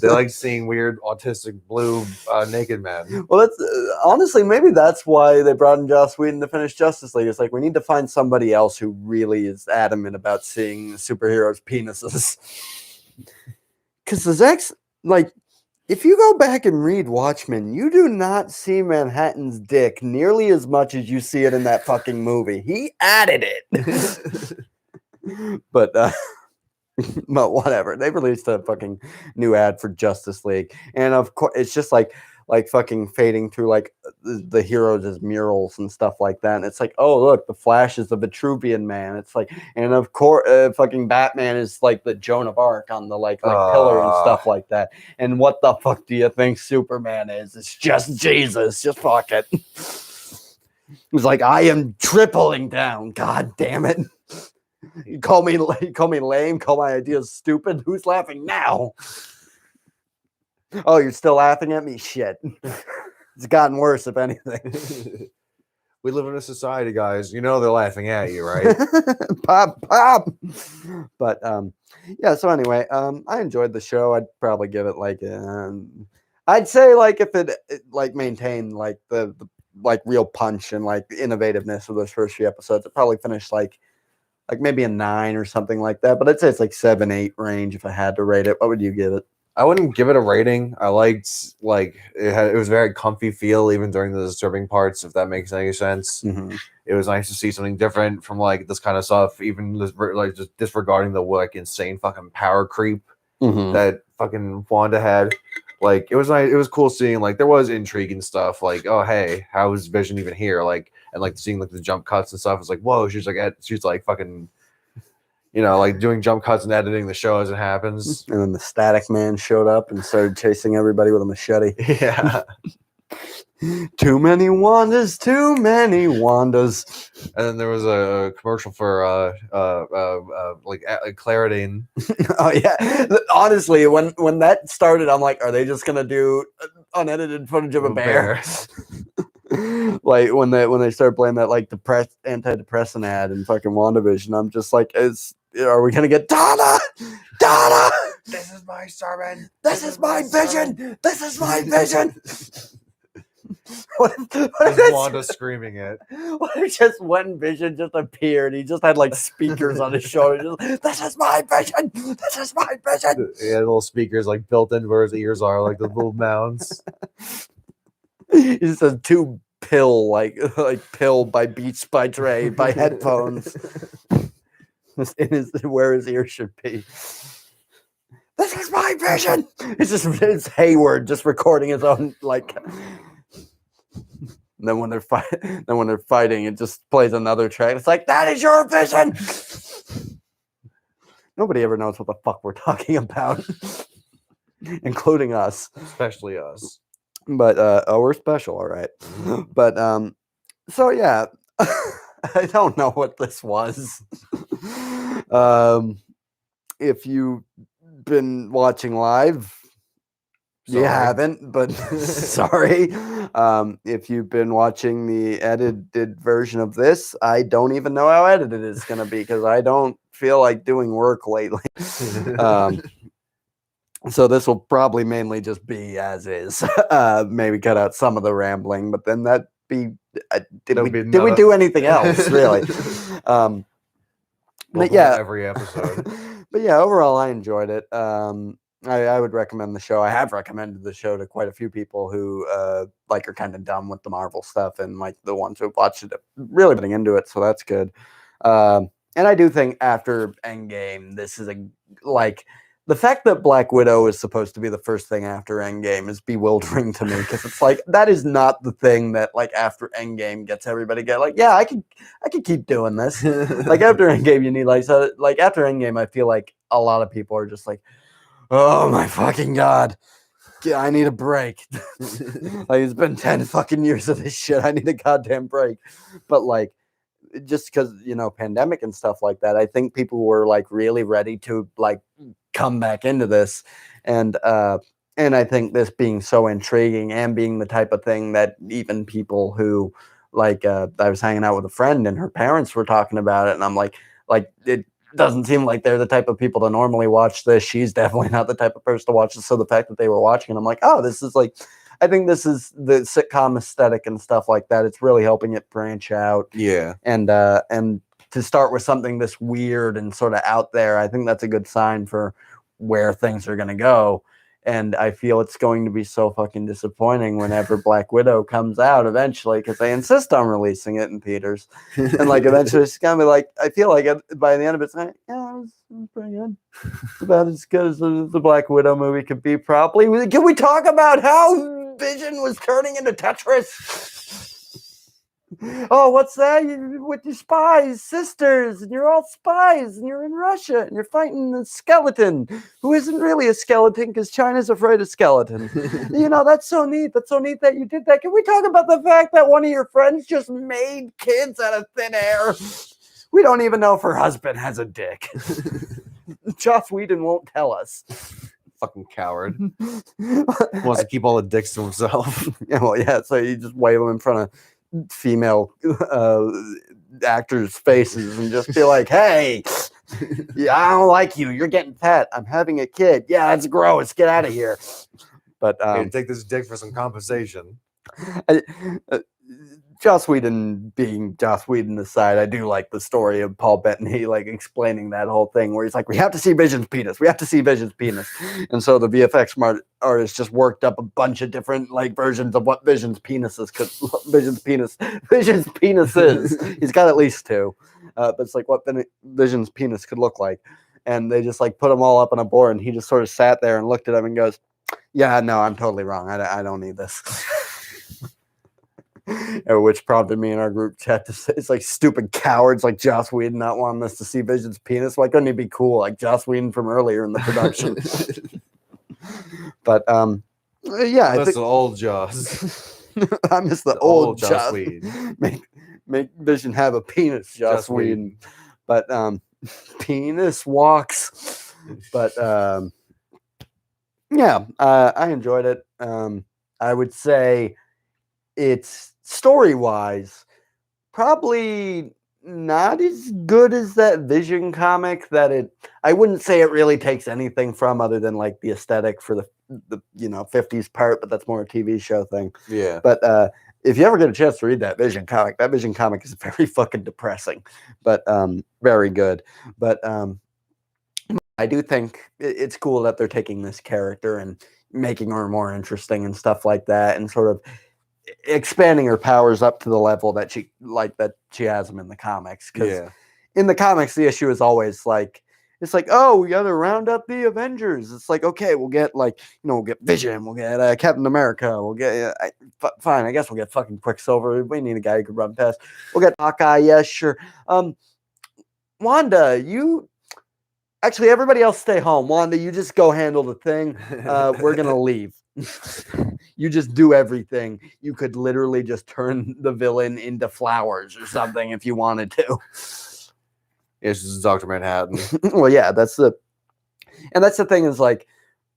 they like seeing weird autistic blue naked men. Well, that's honestly, maybe that's why they brought in Joss Whedon to finish Justice League. It's like, we need to find somebody else who really is adamant about seeing superheroes' penises. Because the Zack's, like, if you go back and read Watchmen, you do not see Manhattan's dick nearly as much as you see it in that fucking movie. He added it. But, but whatever. They released a fucking new ad for Justice League, and of course, it's just like fucking fading through like the heroes as murals and stuff like that. And it's like, oh look, the Flash is the Vitruvian Man. It's like, and of course, fucking Batman is like the Joan of Arc on the like pillar and stuff like that. And what the fuck do you think Superman is? It's just Jesus. Just fuck it. He's like, I am tripling down. God damn it. You call me lame, call my ideas stupid. Who's laughing now? Oh, you're still laughing at me? Shit. It's gotten worse, if anything. We live in a society, guys. You know they're laughing at you, right? Pop. But yeah, so anyway, I enjoyed the show. I'd probably give it like I'd say like if it like maintained like the like real punch and like innovativeness of those first few episodes, it probably finished like maybe a 9 or something like that. But I'd say it's like 7-8 range if I had to rate it. What would you give it? I wouldn't give it a rating. I liked like it was very comfy feel even during the disturbing parts, if that makes any sense. Mm-hmm. It was nice to see something different from like this kind of stuff, even like just disregarding the like insane fucking power creep that fucking Wanda had. Like it was nice. It was cool seeing like there was intrigue and stuff. Like, oh hey, how is Vision even here? Like, and like seeing like the jump cuts and stuff. It's like, whoa, she's like fucking, you know, like doing jump cuts and editing the show as it happens. And then the Static Man showed up and started chasing everybody with a machete. Yeah. Too many Wandas, too many Wandas. And then there was a commercial for like Claritin. Oh yeah. Honestly, when that started, I'm like, are they just gonna do unedited footage of a bear? Like when they start playing that like antidepressant ad in fucking WandaVision, I'm just like, are we gonna get Donna? This is my sermon. This is my vision. This is my vision. What Just if Wanda screaming it. what if just when Vision just appeared, he just had like speakers on his shoulder. Just, this is my vision. This is my vision. Yeah, little speakers like built in where his ears are, like the little mounds. He just has two pill like pill by Beats by Dre by headphones in his where his ear should be. This is my vision. It's Hayward just recording his own like. And then when they're fighting, it just plays another track. It's like, that is your vision. Nobody ever knows what the fuck we're talking about, including us, Especially us. But we're special, all right. But so yeah, I don't know what this was. If you've been watching live, you haven't, but sorry. If you've been watching the edited version of this, I don't even know how edited it's going to be because I don't feel like doing work lately. So this will probably mainly just be as is. Maybe cut out some of the rambling, but then that'd be. Did we do anything else really? But yeah, every episode. But yeah, overall, I enjoyed it. I would recommend the show. I have recommended the show to quite a few people who like are kind of dumb with the Marvel stuff, and like the ones who have watched it really getting into it. So that's good. And I do think after Endgame, this is like the fact that Black Widow is supposed to be the first thing after Endgame is bewildering to me because it's like that is not the thing that like after Endgame gets everybody like, yeah, I could keep doing this. Like after Endgame, you need like after Endgame, I feel like a lot of people are just like, oh my fucking god, I need a break. Like it's been 10 fucking years of this shit. I need a goddamn break. But like just because pandemic and stuff like that, I think people were like really ready to like come back into this, and I think this being so intriguing and being the type of thing that even people who like I was hanging out with a friend and her parents were talking about it, and I'm like it doesn't seem like they're the type of people to normally watch this. She's definitely not the type of person to watch this. So the fact that they were watching, I'm like, oh, this is like, I think this is the sitcom aesthetic and stuff like that. It's really helping it branch out. Yeah. And to start with something this weird and sort of out there, I think that's a good sign for where things are going to go. And I feel it's going to be so fucking disappointing whenever Black Widow comes out eventually, because they insist on releasing it in theaters. And like eventually it's going to be like, I feel like by the end of it, it's like, yeah, it was pretty good. About as good as the Black Widow movie could be, probably. Can we talk about how Vision was turning into Tetris? Oh, what's that? You're with your spies, sisters, and you're all spies, and you're in Russia, and you're fighting a skeleton who isn't really a skeleton because China's afraid of skeletons. That's so neat. That's so neat that you did that. Can we talk about the fact that one of your friends just made kids out of thin air? We don't even know if her husband has a dick. Joss Whedon won't tell us. Fucking coward. Wants to keep all the dicks to himself. Yeah, so you just wave them in front of female actors' faces and just be like, hey, yeah, I don't like you. You're getting fat. I'm having a kid. Yeah, that's gross. Get out of here. But take this dick for some compensation. Joss Whedon being Joss Whedon aside, I do like the story of Paul Bettany like explaining that whole thing where he's like, we have to see Vision's penis. We have to see Vision's penis. And so the VFX artist just worked up a bunch of different like versions of what Vision's penis is. Vision's penis is. He's got at least two. But it's like what Vision's penis could look like. And they just like put them all up on a board, and he just sort of sat there and looked at him and goes, yeah, no, I'm totally wrong. I don't need this. Which prompted me in our group chat to say, it's like stupid cowards like Joss Whedon not wanting us to see Vision's penis. Why couldn't he be cool like Joss Whedon from earlier in the production? But yeah, that's the old Joss. I miss the old Joss Whedon. Make Vision have a penis, Joss Whedon. But penis walks. But yeah, I enjoyed it. I would say it's story-wise probably not as good as that Vision comic. I wouldn't say it really takes anything from other than like the aesthetic for the 50s part, but that's more a TV show thing. Yeah. But if you ever get a chance to read that Vision comic is very fucking depressing, but very good. But I do think it's cool that they're taking this character and making her more interesting and stuff like that, and sort of expanding her powers up to the level that she has them in the comics. Because in the comics, the issue is always like, it's like, oh, we got to round up the Avengers. It's like, okay, we'll get we'll get Vision, we'll get Captain America, we'll get fine. I guess we'll get fucking Quicksilver. We need a guy who could run fast. We'll get Hawkeye. Yeah, sure. Wanda, actually, everybody else stay home. Wanda, you just go handle the thing. We're gonna leave. You just do everything. You could literally just turn the villain into flowers or something if you wanted to. It's just Dr. Manhattan. Well, yeah, that's the thing is like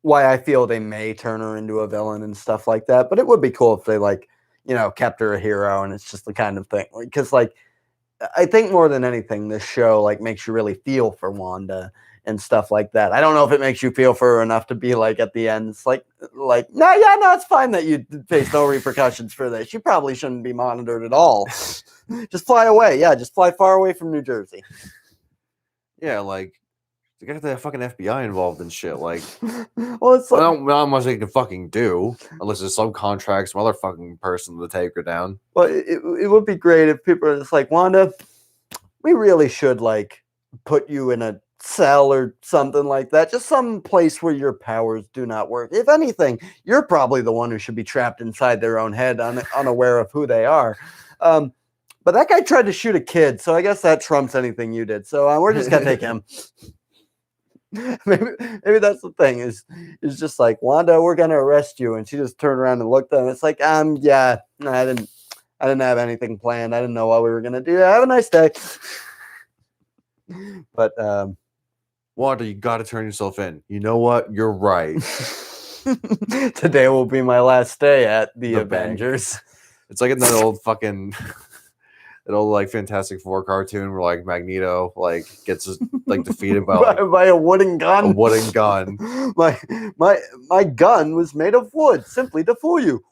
why I feel they may turn her into a villain and stuff like that. But it would be cool if they kept her a hero, and it's just the kind of thing. Because I think more than anything, this show makes you really feel for Wanda and stuff like that. I don't know if it makes you feel for her enough to be at the end, it's no, it's fine that you face no repercussions for this. You probably shouldn't be monitored at all. Just fly away. Yeah, just fly far away from New Jersey. Yeah, they got the fucking FBI involved in shit. Well, it's not much they can fucking do unless there's subcontract some other fucking person to take her down. Well, it would be great if people are just Wanda, we really should put you in a cell or something like that. Just some place where your powers do not work. If anything, you're probably the one who should be trapped inside their own head, unaware of who they are. But that guy tried to shoot a kid, so I guess that trumps anything you did. So we're just gonna take him. Maybe that's the thing is just Wanda, we're gonna arrest you, and she just turned around and looked at him. It's yeah, no, I didn't have anything planned. I didn't know what we were gonna do. Have a nice day. But Wanda, you gotta turn yourself in. You know what? You're right. Today will be my last day at the Avengers. It's like in that old fucking that old Fantastic Four cartoon where Magneto gets defeated by a wooden gun. A wooden gun. My gun was made of wood simply to fool you.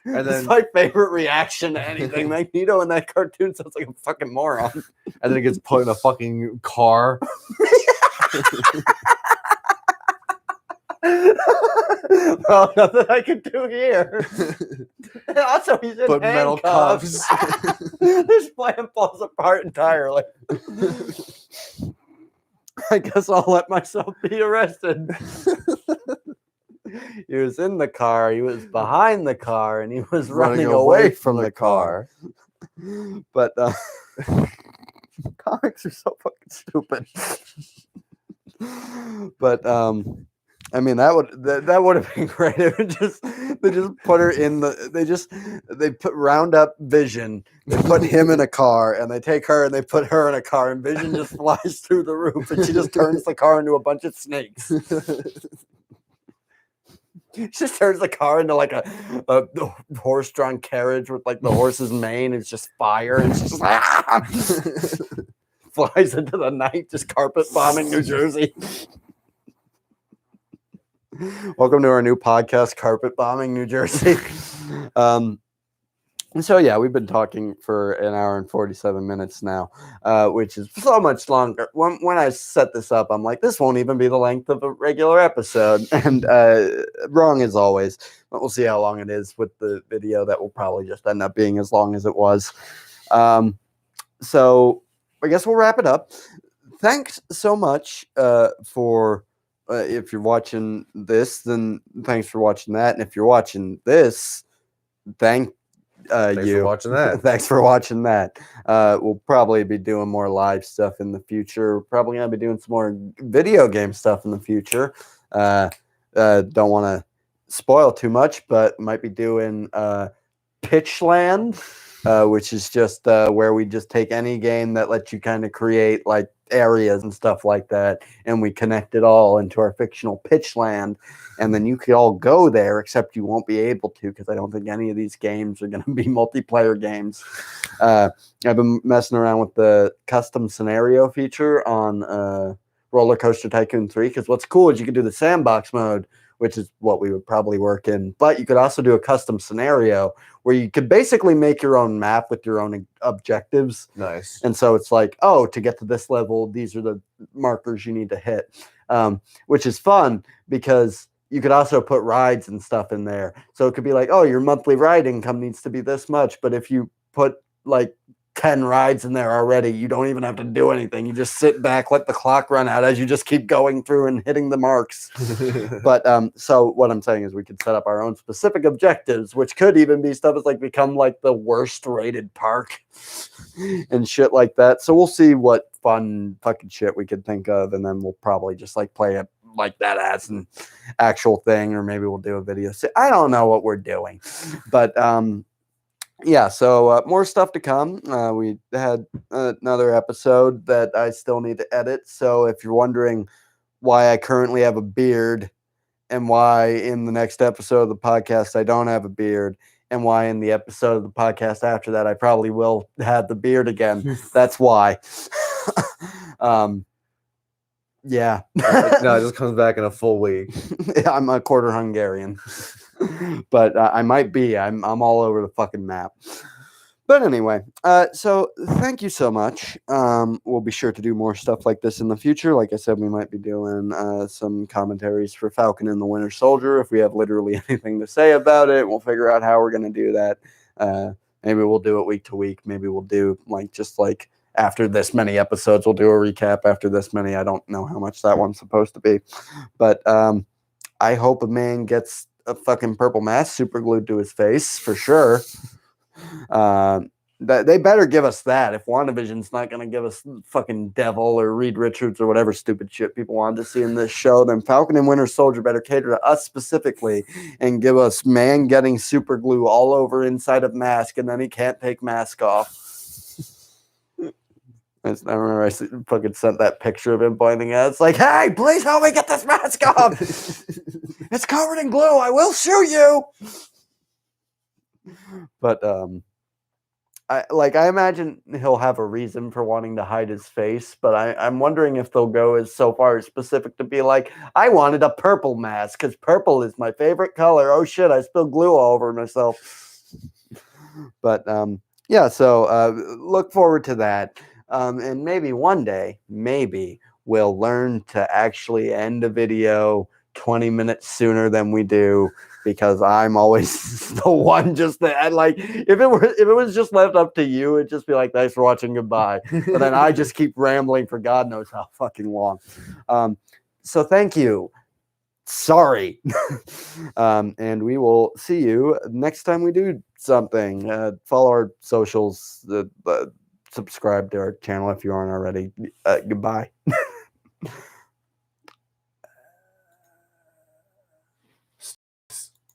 And then it's my favorite reaction to anything. Magneto in that cartoon sounds like a fucking moron. And then it gets put in a fucking car. Well, nothing I can do here. Also, he's in metal cuffs. This plan falls apart entirely. I guess I'll let myself be arrested. He was in the car, he was behind the car, and he was running away from the car. But comics are so fucking stupid. But I mean that would have been great. They just put her in they round up Vision, they put him in a car, and they take her and they put her in a car, and Vision just flies through the roof, and she just turns the car into a bunch of snakes. She just turns the car into a horse-drawn carriage with the horse's mane. It's just fire, and she's just flies into the night, just carpet bombing New Jersey. Welcome to our new podcast, Carpet Bombing New Jersey. So yeah, we've been talking for an hour and 47 minutes now, which is so much longer. When I set this up, I'm like, this won't even be the length of a regular episode, and wrong as always. But we'll see how long it is with the video. That will probably just end up being as long as it was. So I guess we'll wrap it up. Thanks so much for. If you're watching this, then thanks for watching that. And if you're watching this, thanks you for watching that. Thanks for watching that. We'll probably be doing more live stuff in the future. We're probably going to be doing some more video game stuff in the future. Don't want to spoil too much, but might be doing Pitchland, which is just where we just take any game that lets you kind of create areas and stuff like that, and we connect it all into our fictional pitch land, and then you could all go there, except you won't be able to, because I don't think any of these games are going to be multiplayer games. I've been messing around with the custom scenario feature on Roller Coaster Tycoon 3, because what's cool is you can do the sandbox mode, which is what we would probably work in, but you could also do a custom scenario where you could basically make your own map with your own objectives. Nice. And so it's like, oh, to get to this level, these are the markers you need to hit, which is fun because you could also put rides and stuff in there. So it could be like, oh, your monthly ride income needs to be this much. But if you put like 10 rides in there already, you don't even have to do anything. You just sit back, let the clock run out as you just keep going through and hitting the marks. But so what I'm saying is we could set up our own specific objectives, which could even be stuff as like become like the worst rated park and shit like that. So we'll see what fun fucking shit we could think of, and then we'll probably just like play it like that as an actual thing, or maybe we'll do a video. I don't know what we're doing, but yeah, so more stuff to come. We had another episode that I still need to edit. So if you're wondering why I currently have a beard, and why in the next episode of the podcast I don't have a beard, and why in the episode of the podcast after that I probably will have the beard again, that's why. Yeah. No, it just comes back in a full week. I'm a quarter Hungarian. But I might be. I'm all over the fucking map. But anyway, so thank you so much. We'll be sure to do more stuff like this in the future. Like I said, we might be doing some commentaries for Falcon and the Winter Soldier. If we have literally anything to say about it, we'll figure out how we're going to do that. Maybe we'll do it week to week. Maybe we'll do just after this many episodes, we'll do a recap. After this many, I don't know how much that one's supposed to be. But I hope a man gets a fucking purple mask super glued to his face for sure. They better give us that. If WandaVision's not going to give us fucking Devil or Reed Richards or whatever stupid shit people wanted to see in this show, then Falcon and Winter Soldier better cater to us specifically and give us man getting super glue all over inside of mask, and then he can't take mask off. I remember I fucking sent that picture of him pointing at it. It's like, hey, please help me get this mask off. It's covered in glue. I will shoot you. But I imagine he'll have a reason for wanting to hide his face. But I'm wondering if they'll go so far as specific to be like, I wanted a purple mask because purple is my favorite color. Oh shit, I spilled glue all over myself. But yeah, so look forward to that. And maybe one day, we'll learn to actually end a video 20 minutes sooner than we do, because I'm always the one just that if it was just left up to you, it'd just be like, thanks for watching, goodbye. But then I just keep rambling for God knows how fucking long. So thank you. Sorry. And we will see you next time we do something. Follow our socials. Subscribe to our channel if you aren't already. Goodbye.